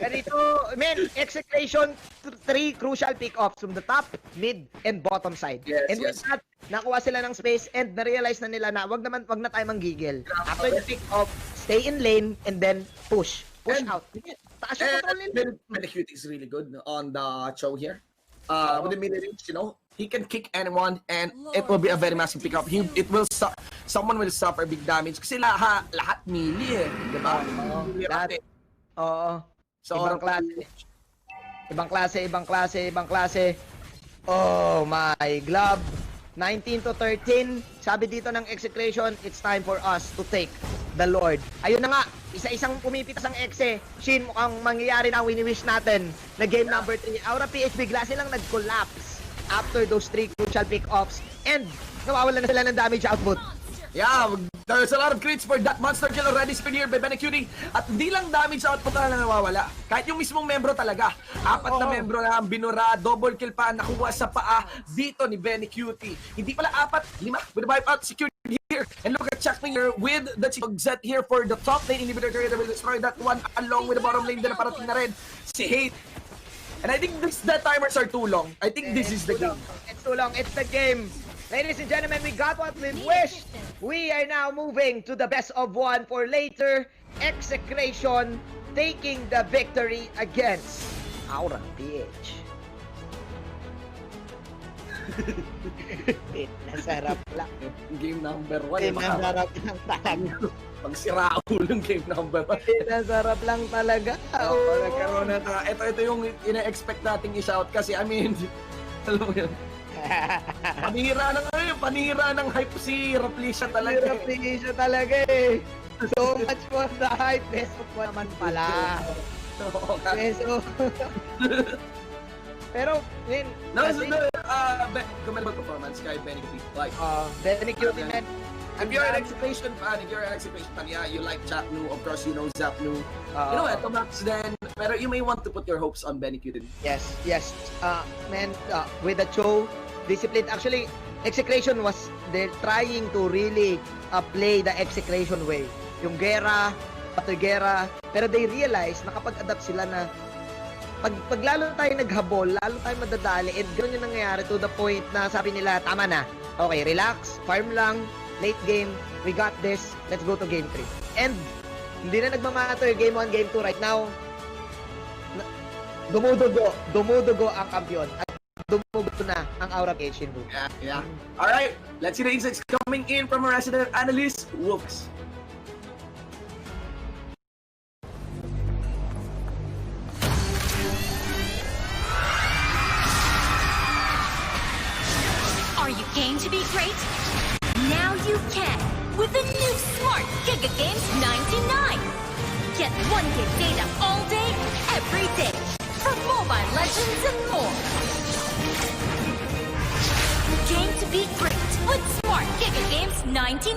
Ganito, man, execration, 3 crucial pick-offs from the top, mid, and bottom side. Yes, And with yes. that, nakuha sila ng space and na-realize na nila na wag na tayo manggigil. After the pick-off, stay in lane and then push. Push out. Taas yung control nila. Benecute is really good on the show here. With the mid-range, you know, he can kick anyone and it will be a very massive pickup. Someone will suffer big damage kasi lahat melee eh, di ba? Lahat. Oo. So, Ibang klase. Oh my, glove. 19 to 13. Sabi dito ng execration, it's time for us to take the Lord. Ayun na nga, isa-isang pumipitas ang exe. Shin, mukhang mangyayari na ang wini-wish natin na game number 3. Aura PH bigla silang nag-collapse after those 3 crucial pick-offs and nawawalan na sila ng damage output. Yeah, there's a lot of crits for that monster kill already speared here by Benecute. At hindi lang damage output na nawawala. Kahit yung mismong membro talaga. 4 na membro na binura, double kill pa, nakuha sa paa dito ni Benecute. Hindi pala 4, 5 with the wipeout secured here. And look at Chuckling here with the set here for the top lane inhibitor carrier that will destroy that one along with the bottom lane din na parating na rin. Si Hate. And I think the timers are too long. I think this is the game. It's too long. It's the game. Ladies and gentlemen, we got what we wished. We are now moving to the best of 1 for later. Execration taking the victory against Aura PH. Nasarap lang. Game number 1. Nasarap lang talaga. Pagsira ulong game number 1. Nasarap lang talaga. Nagkaroon na ito yung ina-expect nating i-shout kasi I mean, alam mo yun. Panira ng hype si Raplisha talaga. Raplisha talaga eh. So much for the hype. Best of 1 naman pala. Beso. Pero, yun. Commendable performance kay Benecute. Like, Benecute man. If you're an execution fan, yeah, you like Chapnu, of course you know Zapnu. You know, eto Max then, pero you may want to put your hopes on Benecute. Yes. Man, with the show, discipline. Actually, execration was, they're trying to really play the execration way. Yung gera, after gera, pero they realize na kapag adapt sila na pag lalo tayo naghabol, lalo tayo madadali, and gano'n yung nangyayari to the point na sabi nila, tama na. Okay, relax, farm lang, late game, we got this, let's go to game 3. And, hindi na nagmamatter game 1, game 2 right now. Dumudugo ang kampiyon. At dumudugo na ang Aura PH in book. Yeah. Alright, let's see the insights coming in from our resident analyst, Wolves. Are you game to be great? Now you can with the new Smart Giga Games 99. Get 1 gig data all day, every day, for Mobile Legends and more. Game to be great with Smart Giga Games 99.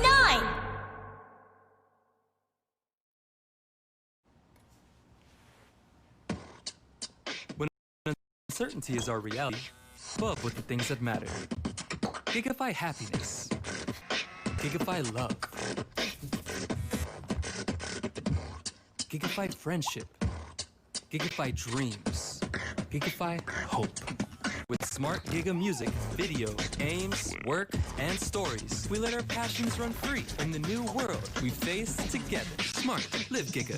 When uncertainty is our reality, pull up with the things that matter. Gigify happiness. Gigify love. Gigify friendship. Gigify dreams. Gigify hope. With smart Giga music, video, games, work, and stories, we let our passions run free in the new world we face together. Smart, live Giga.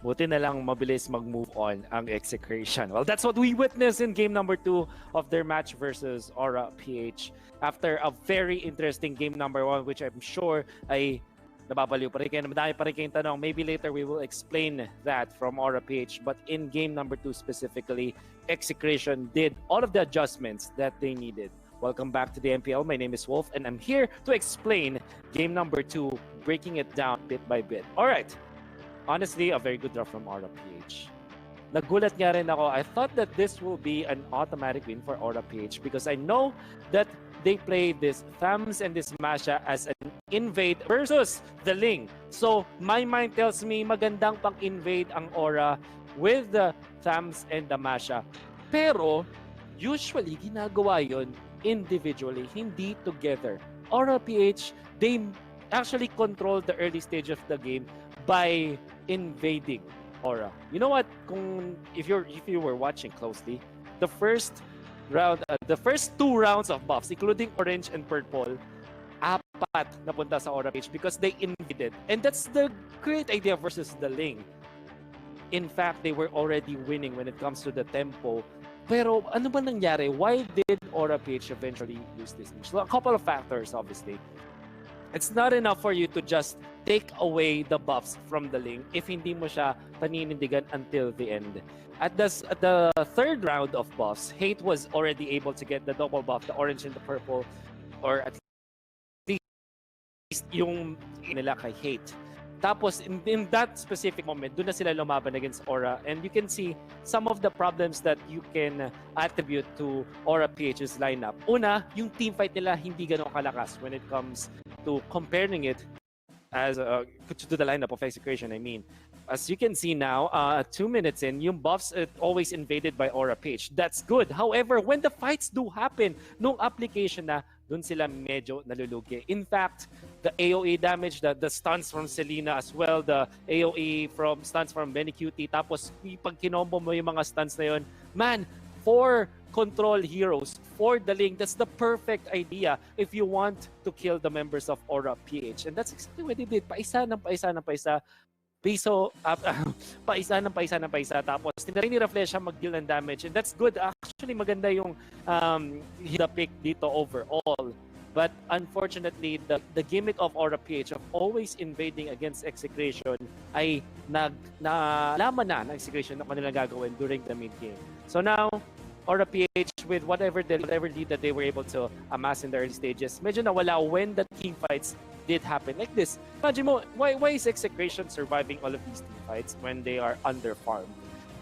Buti na lang mabilis mag-move on ang execration. Well, that's what we witnessed in game number 2 of their match versus Aura PH. After a very interesting game number 1, which I'm sure ay nababaliw pa rin kayo. Madami pa rin kayong tanong. Maybe later we will explain that from Aura PH. But in game number 2 specifically, execration did all of the adjustments that they needed. Welcome back to the MPL. My name is Wolf, and I'm here to explain game number 2, breaking it down bit by bit. All right. Honestly, a very good draw from Aura PH. Nagulat nga rin ako. I thought that this will be an automatic win for Aura PH because I know that they play this Thams and this Masha as an invade versus the Ling. So, my mind tells me magandang pang-invade ang Aura with the Thams and the Masha. Pero, usually, ginagawa yon individually, hindi together. Aura PH, they actually control the early stage of the game by invading Aura. You know what? If you were watching closely, the first two rounds of buffs, including orange and purple, apat napunta sa Aura PH because they invaded. And that's the great idea versus the Ling. In fact, they were already winning when it comes to the tempo. Pero ano ba nangyari? Why did Aura PH eventually lose this match? So, a couple of factors, obviously. It's not enough for you to just take away the buffs from the Ling if hindi mo siya paninindigan until the end. At the third round of buffs, Hate was already able to get the double buff, the orange and the purple, or at least yung nila kay Hate. Tapos, in that specific moment, doon na sila lumaban against Aura. And you can see some of the problems that you can attribute to Aura PH's lineup. Una, yung team fight nila hindi ganun kalakas when it comes to comparing it as to the lineup of Execration, I mean. As you can see now, 2 minutes in, yung buffs always invaded by Aura PH. That's good. However, when the fights do happen, nung application na, dun sila medyo nalulugi. In fact, the AOE damage, the stuns from Selena as well, the AOE from stuns from Benny Cutie, tapos pag kinombo mo yung mga stuns na yun, man, for control heroes, for the Ling, that's the perfect idea if you want to kill the members of Aura PH. And that's exactly what they did. Paisa ng paisa, piso, paisa ng paisa, tapos tinry ni Raflesha mag-deal ng damage, and that's good. Actually, maganda yung the pick dito overall. But unfortunately, the gimmick of Aura PH of always invading against Execration ay nalaman na ng Execration na kanilang gagawin during the mid-game. So now, Aura PH, with whatever lead that they were able to amass in the early stages, medyo nawala when the team fights did happen like this. Imagine mo, why is Execration surviving all of these team fights when they are underfarmed?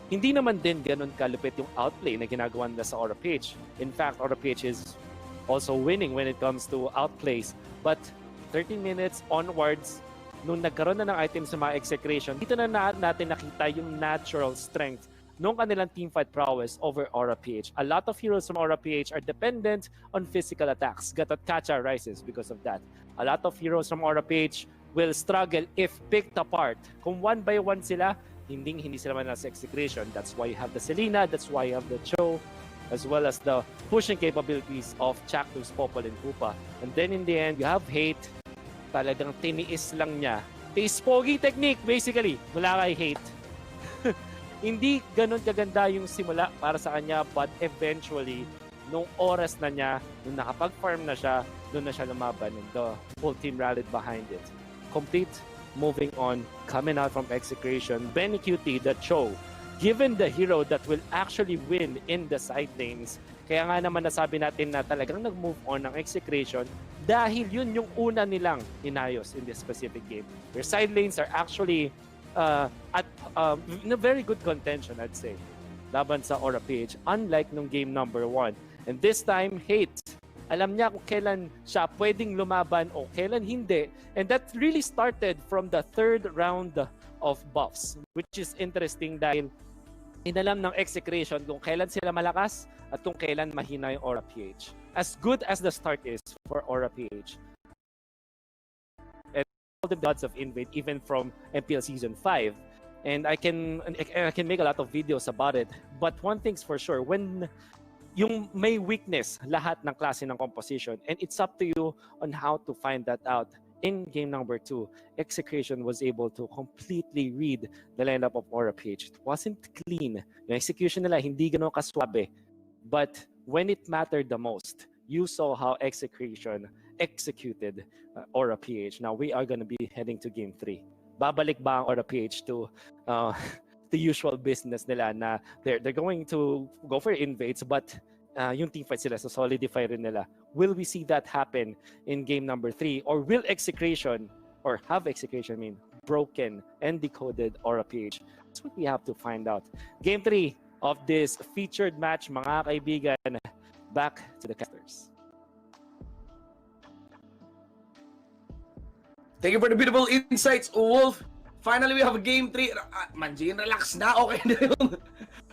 Hindi naman din ganun kalupit yung outplay na ginagawa nila sa Aura PH. In fact, Aura PH is also winning when it comes to outplays. But 13 minutes onwards, nung nagkaroon na ng items sa mga Execration, dito na natin nakita yung natural strength nung kanilang teamfight prowess over Aura PH. A lot of heroes from Aura PH are dependent on physical attacks. Gatot-Kacha rises because of that. A lot of heroes from Aura PH will struggle if picked apart. Kung one by one sila, hindi sila man nasa Execration. That's why you have the Selena, that's why you have the Cho, as well as the pushing capabilities of Chaktus, Popol, and Koopa. And then in the end, you have Hate. Talagang tiniis lang niya. Tiis pogi technique, basically, mula kay Hate. Hindi ganun kaganda yung simula para sa kanya, but eventually, nung oras na niya, nung nakapag-farm na siya, doon na siya lumaban, and the whole team rallied behind it. Complete, moving on, coming out from Execration, Benny Cutie, the Cho, given the hero that will actually win in the side lanes. Kaya nga naman nasabi natin na talagang nag-move on ng Execration dahil yun yung una nilang inayos in this specific game. Their side lanes are actually in a very good contention, I'd say, laban sa Aura PH, unlike nung game number 1. And this time, Hate, alam niya kung kailan siya pwedeng lumaban o kailan hindi. And that really started from the third round of buffs, which is interesting dahil inalam ng Execration kung kailan sila malakas at kung kailan mahina yung Aura PH. As good as the start is for Aura PH, the gods of Invade even from MPL Season 5, and I can make a lot of videos about it, but one thing's for sure, when yung may weakness lahat ng klase ng composition, and it's up to you on how to find that out. In game number 2, Execration was able to completely read the lineup of Aura PH. It wasn't clean. Yung execution nila hindi gano'n kaswabe, but when it mattered the most, you saw how Execration executed Aura PH. Now we are going to be heading to game 3. Babalik ba ang Aura PH to the usual business nila na they're going to go for invades, but yung teamfight sila, so solidify rin nila. Will we see that happen in game number 3? Or will Execration, or have Execration broken and decoded Aura PH? That's what we have to find out. Game 3 of this featured match, mga kaibigan. Back to the casters. Thank you for the beautiful insights, Wolf. Finally, we have a game 3. Manjin, relax na. Okay na yun.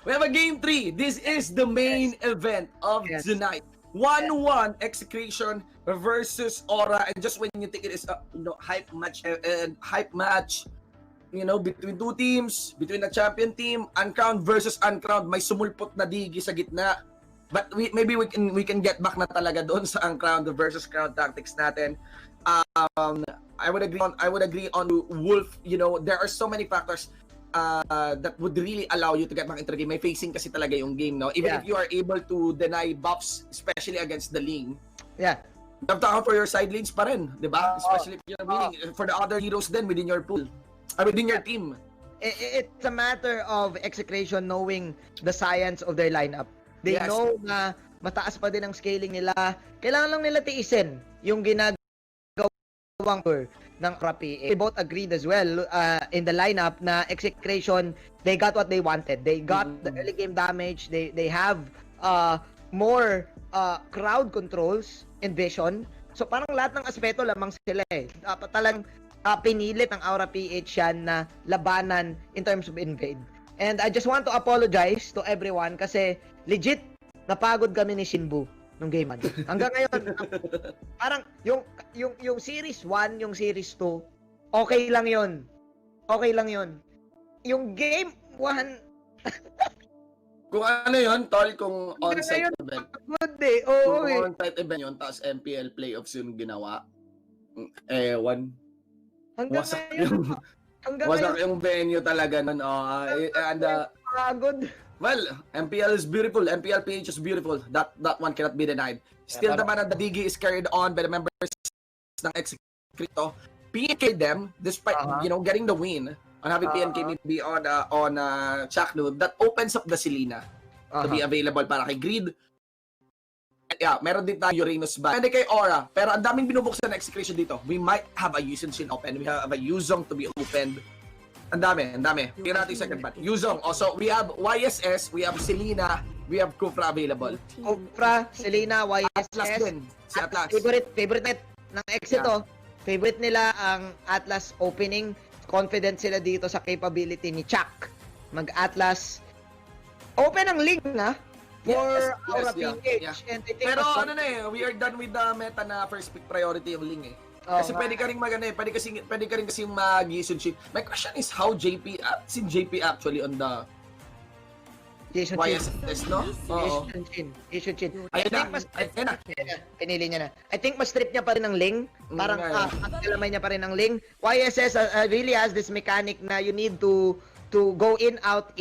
We have a game 3. This is the main event of the night. 1-1 Execration versus Aura, and just when you think it is a hype match, between two teams, between the champion team, uncrowned versus uncrowned, may sumulpot na digi sa gitna. But maybe we can get back na talaga doon sa uncrowned versus crowned tactics natin. I would agree on Wolf. There are so many factors that would really allow you to get back into the game. May facing kasi talaga yung game, no? Even if you are able to deny buffs, especially against the Ling. Yeah. You have to account for your side lanes pa rin, di ba? Especially if you're winning for the other heroes then within your pool. Within your team. It's a matter of Execration knowing the science of their lineup. They know na mataas pa din ang scaling nila. Kailangan lang nila tiisin yung ginagawang tour ng Krapi. They both agreed as well in the lineup na Execration, they got what they wanted. They got the early game damage. They have more crowd controls and vision. So parang lahat ng aspeto lamang sila eh. Dapat talang pinilit ng Aura PH yan na labanan in terms of invade. And I just want to apologize to everyone kasi legit napagod kami ni Shinbu nung game 1. Hanggang ngayon, parang yung series 1, yung series 2, okay lang 'yon. Okay lang 'yon. Yung game 1 kung ano 'yon, tol, kung on-site event. Good day. Oh, kung on-site event 'yon, tapos MPL playoffs yung ginawa. Ewan. Wasak yung venue talaga nun. Pagod. Well, MPL is beautiful. MPL PH is beautiful. That one cannot be denied. Still naman the Digi is carried on by the members ng Execrito. PNK them despite getting the win on having PNK be on Chaknud. That opens up the Selena to be available para kay Greed. Yeah, meron din tayo Uranus ba. Pwede kay Aura, pero ang daming binubuksan na Execration dito. We might have a Yuzong Shin open. We have a Yuzong to be opened. Ang dami. Tingnan natin second bat. Yuzong. Also, we have YSS, we have Selena, we have Kufra available. Kufra, Selena, YSS. Atlas din. Si Atlas. Favorite net ng Exito. Favorite nila ang Atlas opening. Confident sila dito sa capability ni Chuck. Mag-Atlas. Open ang link na. For Aura PH. And pero we are done with the meta na first pick priority yung Ling eh. Kasi pwede ka rin pwede ka rin kasi mag-Yuzong Shin. My question is how JP actually on the YSS, no? Yuzong Shin. Pinili niya na. I think mas trip niya pa rin ng Ling. Parang kalamay niya pa rin ng Ling. YSS really has this mechanic na you need to go in, out,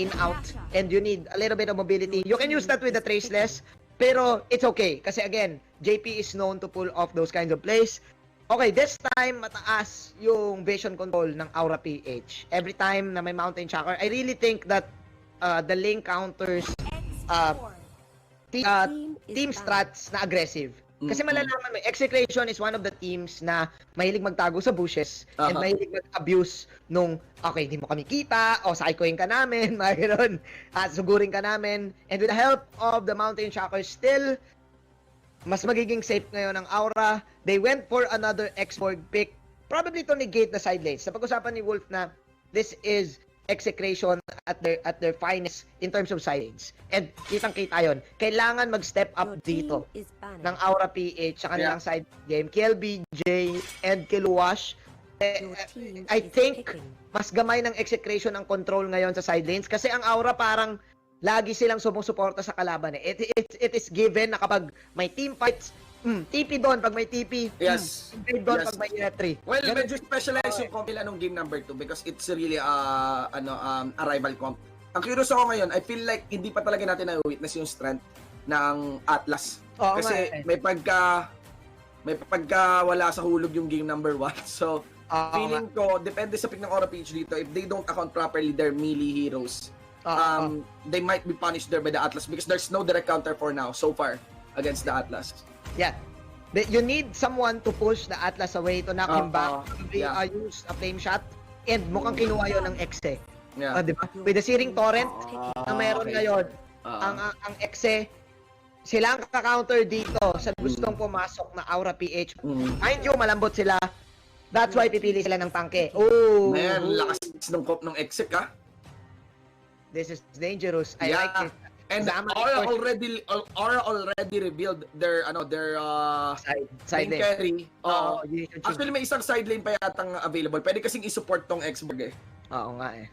and you need a little bit of mobility. You can use that with the Traceless, pero it's okay. Kasi again, JP is known to pull off those kinds of plays. Okay, this time, mataas yung vision control ng Aura PH. Every time na may Mountain Chakra, I really think that the lane counters team strats na aggressive. Kasi malalaman mo, Execration is one of the teams na mahilig magtago sa bushes and mahilig mag-abuse nung, okay, hindi mo kami kita, o psychoing ka namin, mga gano'n, sugurin ka namin. And with the help of the Mountain Shockers, still, mas magiging safe ngayon ang Aura. They went for another X-Borg pick, probably to negate the side lanes. Napag-usapan ni Wolf na this is Execration at their finest in terms of side lanes. And kitang-kita yun. Kailangan mag-step up dito ng Aura PH sa kanilang side game. KLBJ and Kiluwash. I think mas gamay ng Execration ang control ngayon sa side lanes kasi ang Aura parang lagi silang sumusuporta sa kalaban eh. It is given na kapag may team fights, TP doon pag may TP. Yes. Doon pag may E3. Well, medyo specialized yung comp nila nung game number 2 because it's really a rival comp. Ang curious ako ngayon, I feel like hindi pa talaga natin na-witness yung strength ng Atlas. Kasi may pagka wala sa hulog yung game number 1. So, feeling ko, depende sa pick ng Aura PH dito, if they don't account properly their melee heroes, they might be punished there by the Atlas because there's no direct counter for now, so far, against the Atlas. Yeah. You need someone to push the Atlas away to knock him back. Use a flame shot. And mukhang kinuha yun ng Exe. Yeah. Diba? With the Searing Torrent na meron ngayon, ang Exe, sila ang ka-counter dito sa gustong pumasok na Aura PH. Mind you, malambot sila. That's why pipili sila ng tangke. Oh! Man, lakas ng comp ng Exec, ha? This is dangerous. I like this. And Sama Aura already revealed their side main lane. carry. Oo, yun yung chink. Actually, may isang side lane pa yatang available. Pwede kasing i-support tong Xborg eh. Oo nga eh.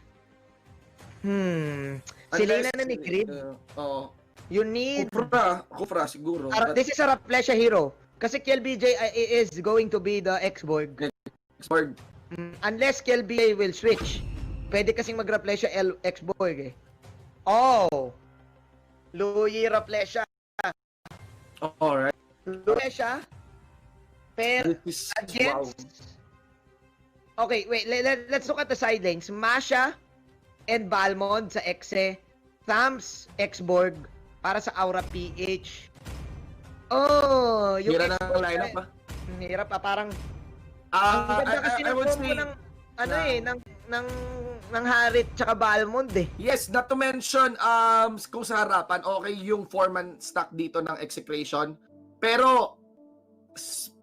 Selena na ni Grid. Oo. You need... Kufra siguro. This is a Raplesha hero. Kasi KLBJ is going to be the Xborg. Xborg. Unless KLBJ will switch. Pwede kasing mag-Raplesha Xborg eh. Oh! Louis Raplesha. Alright. Raplesha. Pero against... Okay, wait. Let's look at the side lanes. Masha and Balmond sa Exe. Thams, Xborg para sa Aura PH. Oh, yung Hira na ang lineup pa. Hirap pa parang ang ganda kasi I ng would combo say, ng Harit tsaka Balmond eh. yes, not to mention kung sa harapan okay yung 4-man stack dito ng Execration. Pero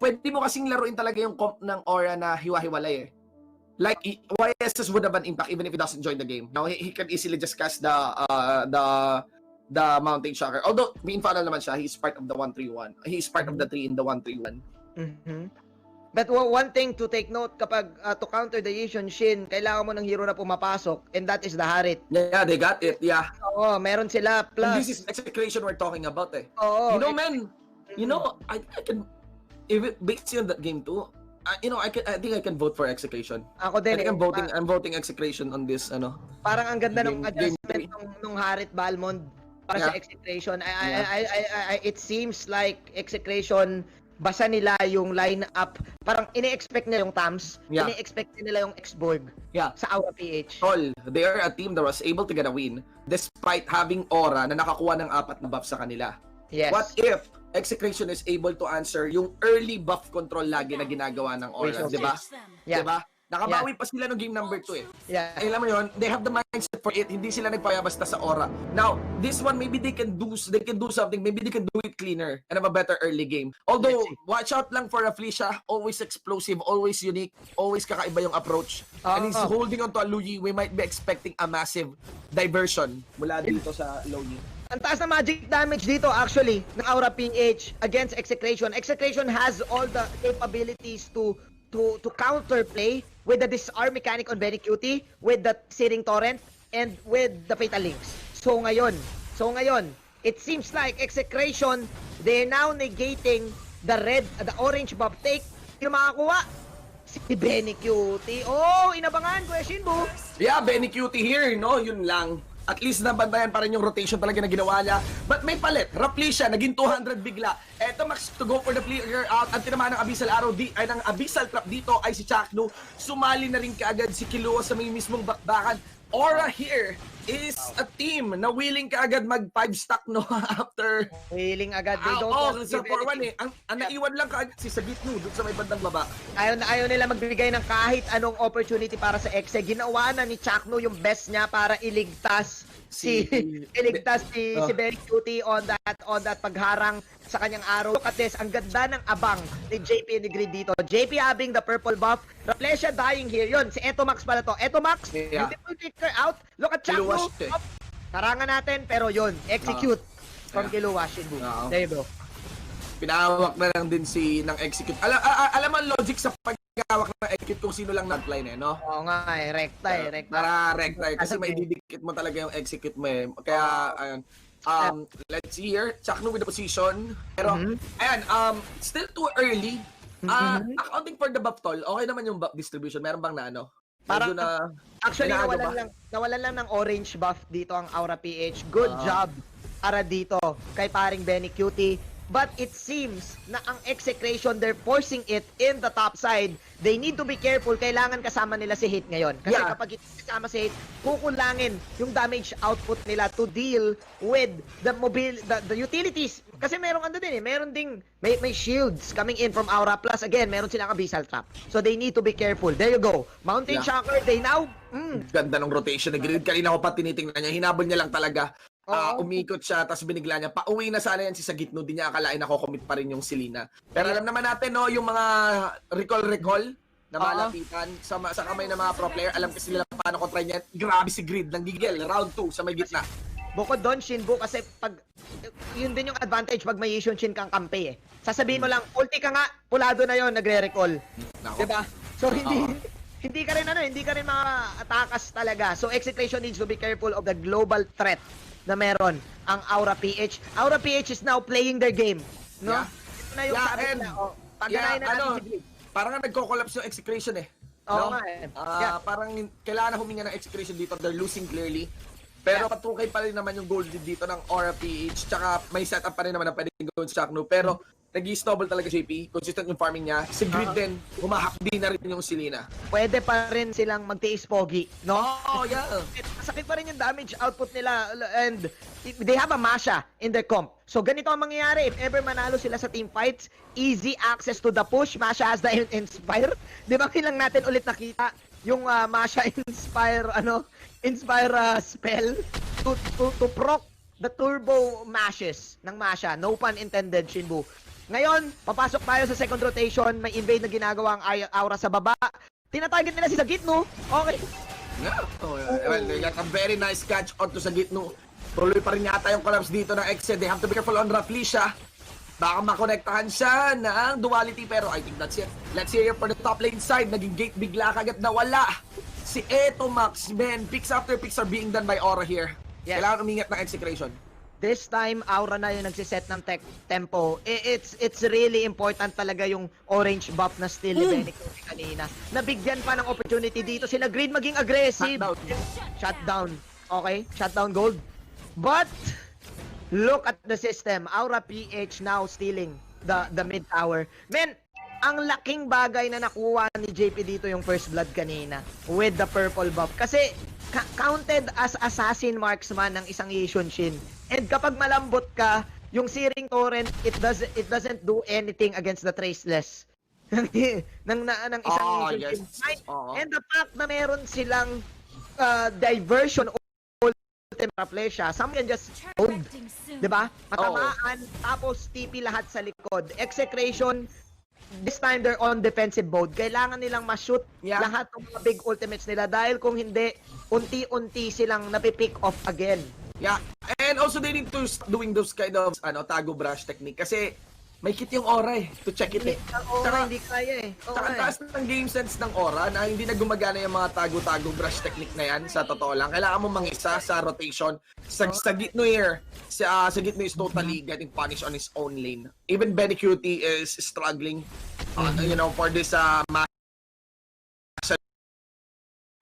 pwede mo kasing laruin talaga yung comp ng Aura na hiwa-hiwalay eh. Like YSS would have an impact even if he doesn't join the game. Now he can easily just cast the Mountain Shocker. Although main funnel naman siya, he's part of the 131. He's part of the 3 in the 131. But one thing to take note kapag to counter the Yishun Shin, kailangan mo ng hero na pumapasok and that is the Harit. Yeah, they got it. Yeah. Oo, meron sila And plus. this is Execration we're talking about eh. Oo. You know, man, you know, I can, if it based on that game too, you know, I think I can vote for Execration. Ako I din. think I'm voting Execration on this, ano. Parang ang ganda ng Game adjustment nung Harit Balmond para sa Execration. It seems like Execration basa nila yung line-up. Parang ine-expect nila yung Tams. Yeah. Ine-expect nila yung Xborg sa Aura PH. All, they are a team that was able to get a win despite having Aura na nakakuha ng 4 na buff sa kanila. Yes. What if Execration is able to answer yung early buff control lagi na ginagawa ng Aura, di ba? Yeah. Di ba? Nakabawi pa sila no game number 2 eh. Yeah. Eh, alam mo yun, they have the mindset for it. Hindi sila nagpaya basta sa Aura. Now, this one maybe they can do something. Maybe they can do it cleaner and have a better early game. Although, watch out lang for Felicia. Always explosive, always unique, always kakaiba yung approach. And he's holding on to a Luyi. We might be expecting a massive diversion mula dito sa Luyi. Ang taas na magic damage dito actually ng Aura PH against Execration. Execration has all the capabilities to counterplay with the disarm mechanic on Benny Cutie, with the Searing Torrent, and with the Fatal Links. So ngayon, it seems like Execration, they're now negating the orange buff take. Yung makakuha, si Benny Cutie. Oh, inabangan ko Shinbu. Yeah, Benny Cutie here, no? Yun lang. At least nabantayan pa rin yung rotation talaga na ginawa niya. But may palit. Raplesha, naging 200 bigla. Eto, Max, to go for the player out. Ang tinamaan ng Abyssal Arrow, ng Abyssal Trap dito ay si Chakno. Sumali na rin kaagad si Killua sa may mismong bakbakan. Aura here is a team na willing kaagad mag 5 stack no after Willing agad. They don't want to sa give 4-1 eh. Ang naiwan lang kaagad si Sagitno doon sa may bandang baba. Ayaw nila magbigay ng kahit anong opportunity para sa Exe. Ginawa na ni Chakno yung best niya para iligtas si Benny Cutie on that pagharang sa kanyang arrow. Look at this, ang ganda ng abang ni JP and ni Grid dito. JP having the purple buff, Raplesha dying here. Yun, si Etomax pala to. Etomax, beautiful kicker out. Look at Chakno. Karangan natin, pero yun, execute from Killua Shinbu. There you go. Pinahawak na lang din ng execute. Alam mo ang logic sa paghawak ng execute kung sino lang nag-line eh, no? Oo nga eh, rekta. Para rekta eh. Kasi maididikit mo talaga yung execute mo eh. Kaya, ayun. Let's see here. Chakno with the position. Pero, ayan, still too early. Accounting for the buff toll, okay naman yung buff distribution. Meron bang na ano? Parang, na, actually, nawalan lang ng orange buff dito ang Aura PH. Good job para dito kay paring Benny Cutie. But it seems na ang Execration, they're forcing it in the top side. They need to be careful. Kailangan kasama nila si Hit ngayon. Kasi kapag kasama si Hit, kukulangin yung damage output nila to deal with the utilities. Kasi merong may shields coming in from Aura. Plus, again, meron silang Abyssal Trap. So they need to be careful. There you go. Mountain Shocker, they now... Ganda ng rotation. Nag-grid kanina ko pa tinitingnan niya. Hinabol niya lang talaga. Umikot siya, tapos binigla niya. Pauwi na sana yan si Sagitno. Di niya akalain ako-commit pa rin yung Selena. Pero alam naman natin, no, yung mga recall na malapitan sa kamay ng mga pro player. Alam kasi nila paano ko try niyan. Grabe si Grid, nanggigil. Round 2 sa may gitna. Bukod doon, Shinbu, kasi pag, yun din yung advantage pag may Shin kang kampi eh. Sasabihin mo lang, ulti ka nga, pulado na yon nagre-recall. Diba? So, hindi ka rin atakas talaga. So, Execration needs to be careful of the global threat na meron ang Aura PH. Aura PH is now playing their game. No? Yeah. Ito na yung sabi nila. Paganayin na natin si Blade. Parang nga nagko-collapse yung Execration eh. Oo nga eh. Parang kailangan na huminga ng Execration dito. They're losing clearly. Pero patukay pa rin naman yung goal dito ng Aura PH. Tsaka may setup pa rin naman na pwedeng gawin sa Shaknu. Pero nag-i-snowball talaga JP. Consistent yung farming niya. Si Grid din, humahakdi na rin yung Selena. Pwede pa rin silang magtiis pogi, no? Oh, yeah. Masakit pa rin yung damage output nila and they have a Masha in their comp. So ganito ang mangyayari. If ever manalo sila sa team fights, easy access to the push. Masha has the Inspire. Di ba kailang natin ulit nakita yung Masha Inspire, spell to proc the turbo mashes ng Masha. No pun intended, Shinbu. Ngayon, papasok tayo sa second rotation. May invade na ginagawa ang Aura sa baba. Tinatarget nila si Sagitno. Okay. Yeah. Well, they got a very nice catch onto sa Gitno. Tuloy pa rin yata yung collapse dito ng Exe. They have to be careful on Raflesia. Baka makonektahan siya ng duality, pero I think that's it. Let's see here for the top lane side. Naging gate bigla kagad nawala. Si Eto Max, man, picks after picks are being done by Aura here. Yes. Kailangan umingat ng Execration. This time, Aura na yung nagsiset ng tempo. It's really important talaga yung orange buff na steal ni Benny kanina. Nabigyan pa ng opportunity dito sila Green maging aggressive. Shutdown. Okay, shutdown gold. But look at the system. Aura PH now stealing the mid tower. Men, ang laking bagay na nakuha ni JP dito yung first blood kanina with the purple buff. Kasi counted as assassin marksman ng isang Shin. And kapag malambot ka, yung Searing Torrent, it doesn't do anything against the Traceless ng isang Shin. Yes. And the fact na meron silang diversion ultimate Flecha, some can just hold, diba? Matamaan, tapos TP lahat sa likod. Execration, this time they're on defensive mode. Kailangan nilang ma-shoot lahat ng mga big ultimates nila dahil kung hindi, unti-unti silang napipick off again. Yeah, and also they need to stop doing those kind of tago brush technique kasi may kit yung Aura to check it eh. Hindi kaya eh. Saka taas ng game sense ng Aura na hindi na gumagana yung mga tago-tago brush technique na yan sa totoo lang. Kailangan mo mangisa sa rotation. Sa Gitno here, sa Gitno is totally getting punished on his own lane. Even Benny Cutie is struggling for this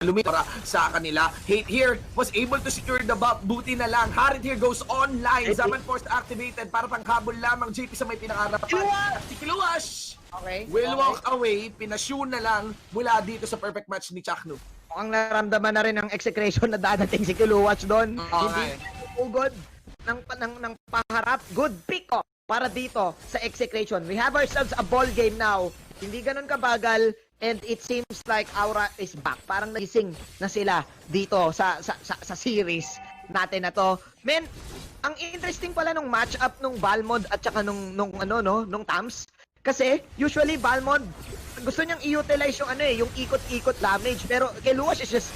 para sa kanila. Hate here was able to secure the buff. Buti na lang. Harit here goes online. Zaman Force activated para panghabol lamang JP sa may pinakarapan. Si Kiluwash will walk away. Pinashoe na lang mula dito sa perfect match ni Chaknu. Ang naramdaman na rin ng Execration na dadating si Kiluwash doon. Hindi ugod ng paharap. Good pick off para dito sa Execration. We have ourselves a ball game now. Hindi ganun kabagal. And it seems like Aura is back. Parang nagising na sila dito sa series natin na to. Men, ang interesting pala nung match-up nung Balmond at saka nung Tams. Kasi usually Balmond gusto niyang i-utilize yung ikot-ikot damage. Pero kay Luas is just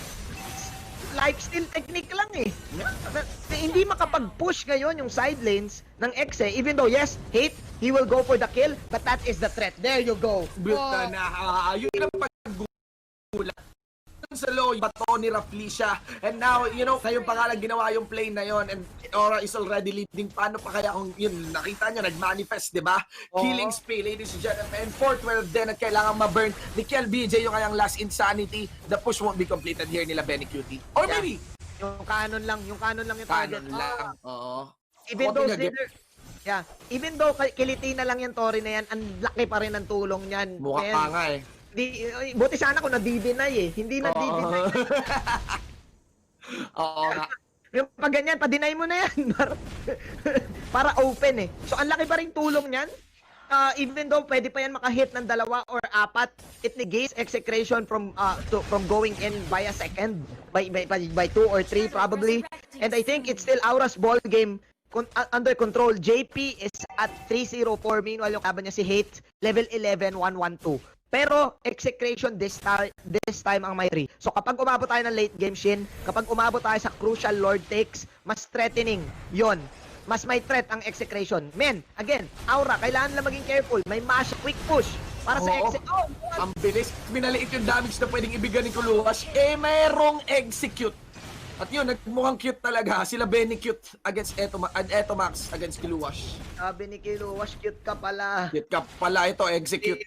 like still technique lang eh. Hindi makapag-push ngayon yung side lanes ng Exe. Even though yes, Hate, he will go for the kill, but that is the threat. There you go. Buta na. Yun ang pag-gulat. Sa low, bato ni Raflesia. And now, kayo pa nga lang ginawa yung play na yon and Aura is already leading. Paano pa kaya kung yun, nakita nyo, nag-manifest, di ba? Killing spree, ladies and gentlemen. And 412 din at kailangan ma-burn ni Kel BJ yung kayang last insanity. The push won't be completed here nila Benny Cutie. Or maybe, yung canon lang yung target. Canon lang. Oo. Even though kiliti na lang yung Tori na yan, ang laki pa rin ng tulong niyan. Mukha pa nga eh. Buti sana kung na-deny eh. Hindi na-deny. Oo nga. Yung pag ganyan, pa-deny mo na yan. Para open eh. So, ang laki pa rin tulong niyan. Even though pwede pa yan makahit ng 2 or 4, it negates Execration from going in by a second. By 2 or 3 probably. And I think it's still Aura's ball game under control. JP is at 304. Meanwhile, yung laban niya si Hate, level 11, 112. Pero execration this time ang may 3. So kapag umabot tayo ng late game, Shin, kapag umabot tayo sa crucial Lord takes, mas threatening yon. Mas may threat ang execration. Men, again, Aura, kailangan lang maging careful. May mash, quick push para sa execute. Ang bilis. Minaliit yung damage na pwedeng ibigay ni Kuluwas. Merong execute. At yun, nagmukhang cute talaga. Sila Benny cute against Etomax against Kiluwash. Sabi ni Kiluwash, cute ka pala. Cute ka pala ito, execute.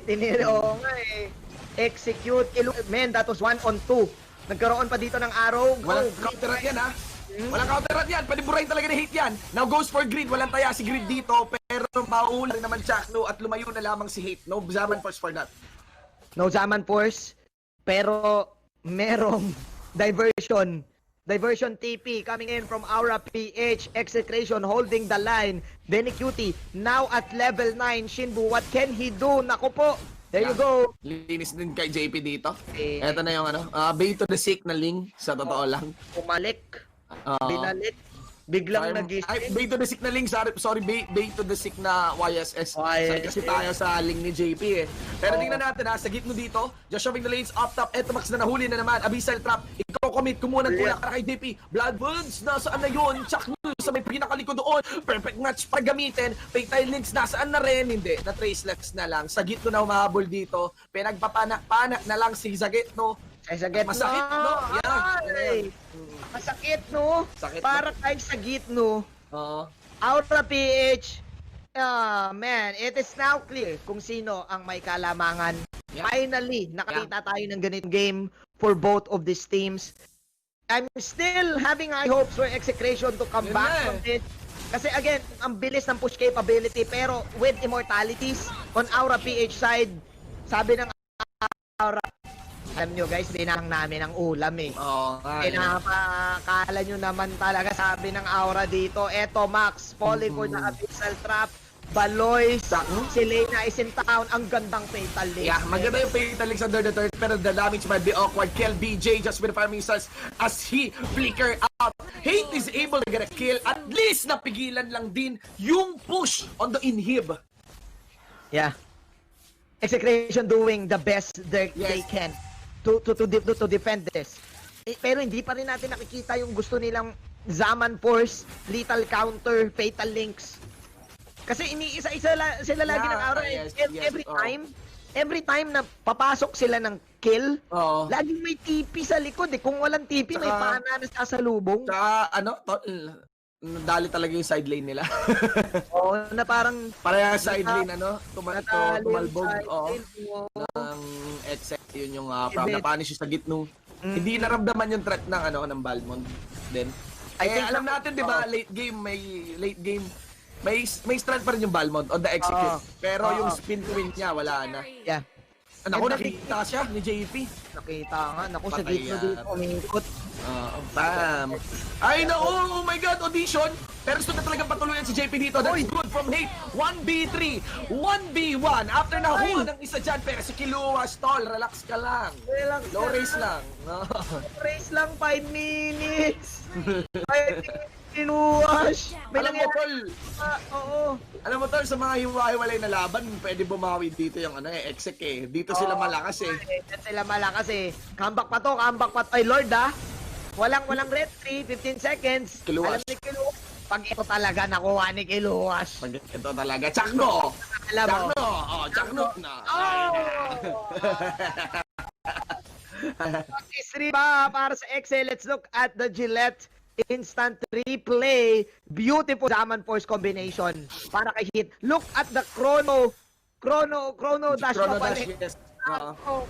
Tiniris oo nga eh. Execute. Man, that was 1-on-2. Nagkaroon pa dito ng arrow. Walang counteran yan, ha? Walang counteran yan. Pwede burahin talaga ni hate yan. Now goes for Grid. Walang taya si Grid dito. Pero maula rin naman Chakno at lumayo na lamang si hate. No Zaman Force for that. No Zaman Force. Pero merong diversion TP coming in from Aura PH. Execration holding the line. Benny Cutie now at level 9. Shinbu, what can he do? Naku po. There you go. Linis din kay JP dito. Eto na yung Bay to the sick na Ling. Sa totoo lang. Pumalik. Binalik. Biglang Ay, Bay to the sick na Ling. Sorry, Bay to the sick na YSS. Sorry kasi tayo sa Ling ni JP eh. Pero tingnan natin ha, sa gitno dito, just shoving the lanes up top. Etomax na nahuli na naman. Abyssal Trap. Ikaw commit, kumuha ng tulak para kay JP. Bloodwoods, nasaan na yun? Chakno sa may pinakalikod doon. Perfect match para gamitin. Fatal Links, nasaan na rin? Hindi, na traceless na lang. Sa gitno na humahabol dito. Pinagpapanak-panak na lang si Zagitno. Masakit, no? Yan. Masakit, no? Sakit, para kay sa gitno. Aura PH. Man, it is now clear kung sino ang may kalamangan. Finally, nakakita tayo ng ganitong game for both of these teams. I'm still having high hopes for Execration to come back from this. Kasi again, ang bilis ng push capability, pero with immortalities on Aura PH side, sabi ng Aura, alam nyo guys, dinang namin ang ulam eh. Pinapakala nyo naman talaga, sabi ng Aura dito. Eto Max, falling for the Abyssal Trap. Baloy, si Lena is in town. Ang gandang Fatal Links. Yeah, maganda yung Fatal Links under the third, pero the damage might be awkward. Kill BJ just with the farming missiles as he flicker out. Hate is able to get a kill. At least napigilan lang din yung push on the inhib. Yeah. Execration doing the best they can to defend this. Pero hindi pa rin natin nakikita yung gusto nilang Zaman Force, Lethal Counter, Fatal Links. Kasi iniisa-isa sila lagi ng Aura. Every time na papasok sila ng kill, laging may TP sa likod eh. Kung walang TP, may pana na sasalubong. Dali talaga yung side lane nila. Na parang parang side lane, tumalbog. Ng exec, yun yung na-punish sa gitno. Hindi naramdaman yung threat ng Balmond. Then, alam natin, di ba, late game, may strength pa rin yung Balmond on the execute. Pero yung spin to win niya, wala na. Yeah. Naku, nakita siya ni JP. Nakita nga. Naku, sa gitno dito, umikot. Bam! Ay, naku! Oh my God! Audition! Pero gusto na talagang patuloyan si JP dito. That's good from hate. 1v3. 1v1. After nakuha ng isa dyan. Pero si Kiluwas, tol, relax ka lang. Low race lang. Low race lang, 5 minutes. 5 minutes. Kiluwas. Alam mo, tol. Oo. Alam mo, tol, sa mga hiwa-hiwalay na laban, pwede bumawi dito yung exec eh. Dito sila malakas eh. Dito sila malakas eh. Comeback pa to, comeback pa to. Ay, Lord ah. Walang red 3, 15 seconds. Kiluwas. Alam ni Kiluwas. Pag ito talaga nakuha ni Kiluwas. Pag ito talaga. Chakno! Chakno! Chakno na. History ba para sa Excel? Let's look at the Gillette instant replay. Beautiful Zaman Force combination para kay Hit. Look at the chrono dash pa pala. Yes.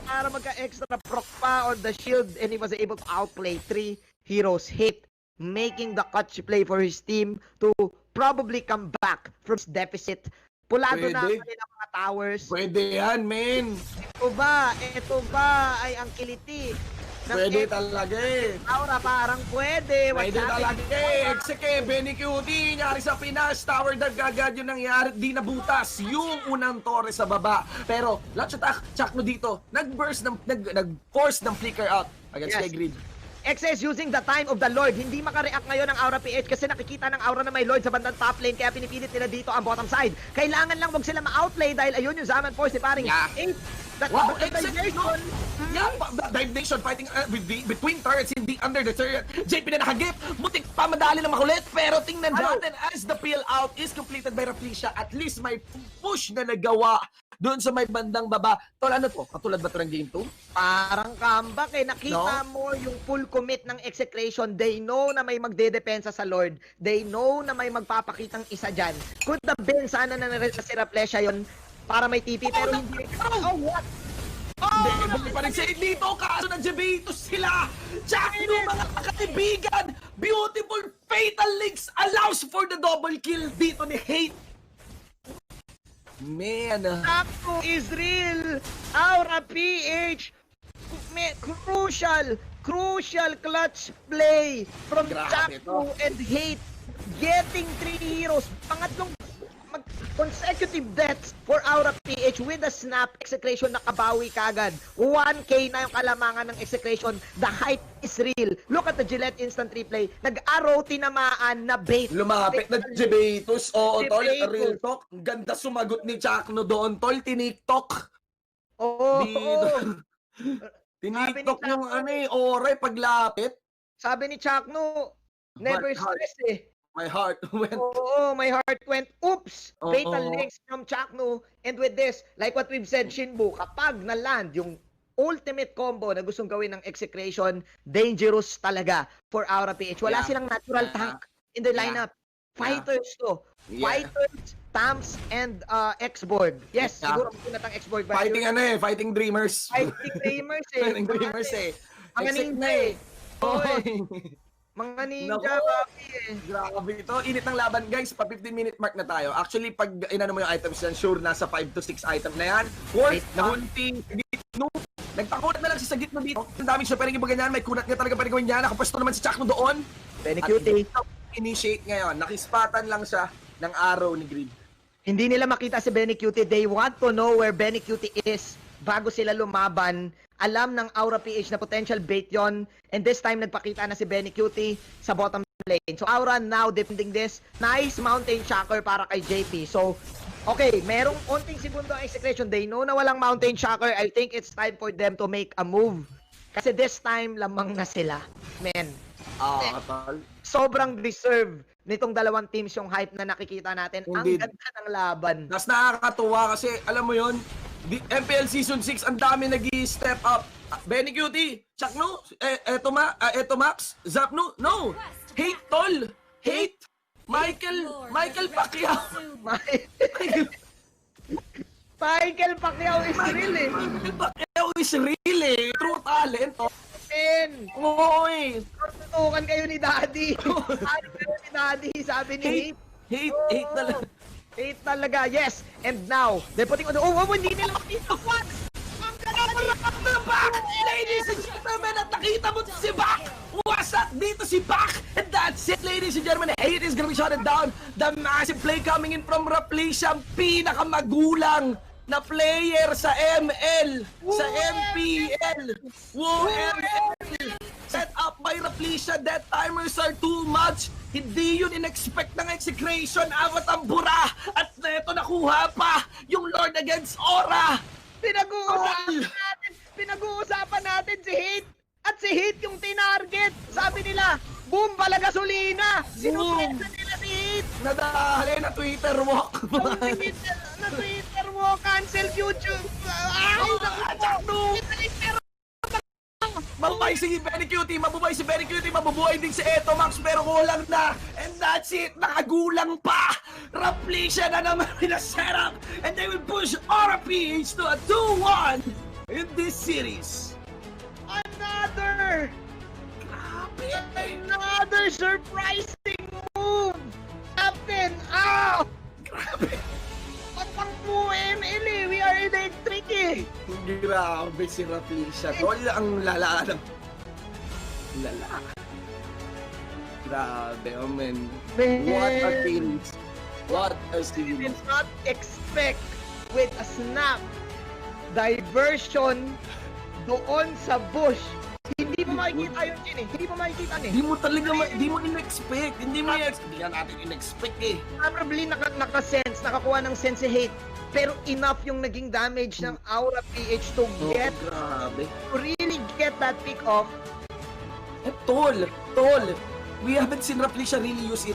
Para magka-extra proc pa on the shield, and he was able to outplay 3 heroes. Hit, making the clutch play for his team to probably come back from his deficit. Pulado na ang kanilang mga towers. Pwede yan, men. Ito ba ay ang kiliti? Pwede talaga eh. Aura, parang pwede. Pwede talaga eh. Exeke, Benny Cutie, nangyari sa Pinas. Tower dive agad yung nangyari. Di nabutas yung unang torre sa baba. Pero, launch attack, Chakno dito. Nag-force ng flicker out against kay Grid. Exe is using the time of the Lord. Hindi makareact ngayon ang Aura PH kasi nakikita ng Aura na may Lord sa bandang top lane kaya pinipilit nila dito ang bottom side. Kailangan lang wag sila ma-outplay dahil ayun yung Zaman Force ni paring Yeah. 8. Wow, EXECRATION! Yeah, Dive Nation fighting between turrets, hindi under the turret. JP na nakagip, butik pa madali na makulit, pero tingnan natin as the peel out is completed by Rafflesia, at least may push na nagawa doon sa may bandang baba. Tol, ano to? Katulad ba ito ng game 2? Parang comeback eh. Nakita mo yung full commit ng EXECRATION. They know na may magdedepensa sa Lord. They know na may magpapakitang isa dyan. Could have been sana na si Rafflesia yun para may TP pero hindi. Oh, what? Hindi, balik pa rin siya dito, kaso na-Jebetos sila! Jack, mga kaibigan! Beautiful Fatal Links allows for the double kill dito ni Hate! Man! Takbo is real! Aura PH! Crucial clutch play from Grabe Takbo and Hate! Getting 3 heroes! Pangatlong consecutive deaths for Aura PH with a snap. EXECRATION nakabawi kagad. 1k na yung kalamangan ng EXECRATION. The hype is real. Look at the Gillette instant replay. Nag-arrow tinamaan na bait. Lumapit na Jebetos. Oo, Tol, Jebetos. real talk. Ang ganda sumagot ni Chakno doon, Tol. Tiniktok. Oo. Tiniktok yung oray paglapit. Sabi ni Chakno, never But heart. stress eh. My heart went. Oo, my heart went, oops! Oo. Fatal links from Chakno. And with this, like what we've said, Shinbu, kapag na-land yung ultimate combo na gustong gawin ng EXECRATION, dangerous talaga for Aura PH. Wala Yeah. silang natural tank in their lineup. Fighters to. Yeah. Fighters, Tams, and X-Board. Yes, Yeah. siguro magpunat ang X-Board. Fighting Dreamers. Fighting Dreamers eh. Fighting Dreamers eh. Mga Except ninja na eh. Oy. Mga ninja, Nako. papi eh. Grabe ito. Init ng laban, guys. Pa 15-minute mark na tayo. Actually, pag inano mo yung items yan, sure, nasa 5 to 6 item na yan. Worth, nahunting, gitno. Nagpakunat na lang siya sa gitno dito. Ang daming siya pwedeng iba ganyan. May kunat nga talaga pwedeng gawin niya. Nakapwesto naman si Chakno doon. Benny At Cutie. initiate ngayon. Nakispatan lang siya ng arrow ni Green. Hindi nila makita si Benny Cutie. They want to know where Benny Cutie is bago sila lumaban. Alam ng Aura PH na potential bait yon. And this time, nagpakita na si Benny Cutie sa bottom lane. So, Aura now defending this. Nice mountain shocker para kay JP. So, okay, merong onting segundo ang EXECRATION. They know na walang mountain shocker. I think it's time for them to make a move. Kasi this time, lamang na sila. Men. Tol. Sobrang deserve nitong dalawang teams yung hype na nakikita natin. Indeed. Ang ganda ng laban. Tapos nakakatuwa kasi, alam mo yun, MPL Season 6, ang dami nag-i-step up. Benny Cutie, Chakno, eto Max, Zapno, no! Hate, Tol! Hate! Michael Pacquiao! Michael Pacquiao is real eh. Michael Pacquiao is real eh! True talent, oh! And, Oo eh! tutukan kayo ni Daddy. Tutukan kayo ni Daddy, sabi ni Hate. Hate talaga. Hate talaga, yes. And now, they're putting on the... Oh, hindi nila makita. What? Ang ganda Bak! Ladies and gentlemen, at nakita mo si Bak! Wasak dito si Bak! And that's it, ladies and gentlemen. Hate is gonna be shut down. The massive play coming in from Rafflesia, ang pinakamagulang na player sa ML, sa MPL. Woo, ML! Set up by Rafflesia, death timers are too much. Hindi yun in-expect ng EXECRATION, awat ang bura. At neto nakuha pa yung Lord against Aura. Pinag-uusapan natin si Hate. At si Hate yung tinarget. Sabi nila, boom, pala gasolina. Sinupresa nila si Hate. Nadali na Twitter walk. Na Twitter mo, cancel YouTube. Ay, naku. Mabubuhay si Benny Cutie, mabubuhay din si Eto Max, pero kulang na. And that's it, nakagulang pa. Rafflesia na naman pinaset-up. And they will push Aura PH to a 2-1 in this series. Another surprising move. Captain, Grabe. Pagpang mo, ML eh. We are electric eh. Grabe si Rafflesia. Tol, ang lala ng... Lala. Grabe, oh man. What a series. What a You series. did not expect with a snap diversion doon sa bush. Hindi mo makikita yun, Jin, eh. Hindi mo makikita, eh. Di mo talaga, di mo in-expect. Hindi nga natin in-expect eh. Probably naka-sense, nakakuha ng sense hate. Pero enough yung naging damage ng Aura PH to get, Grabe. to really get that pick off. Tol, we haven't seen Raplisha really use it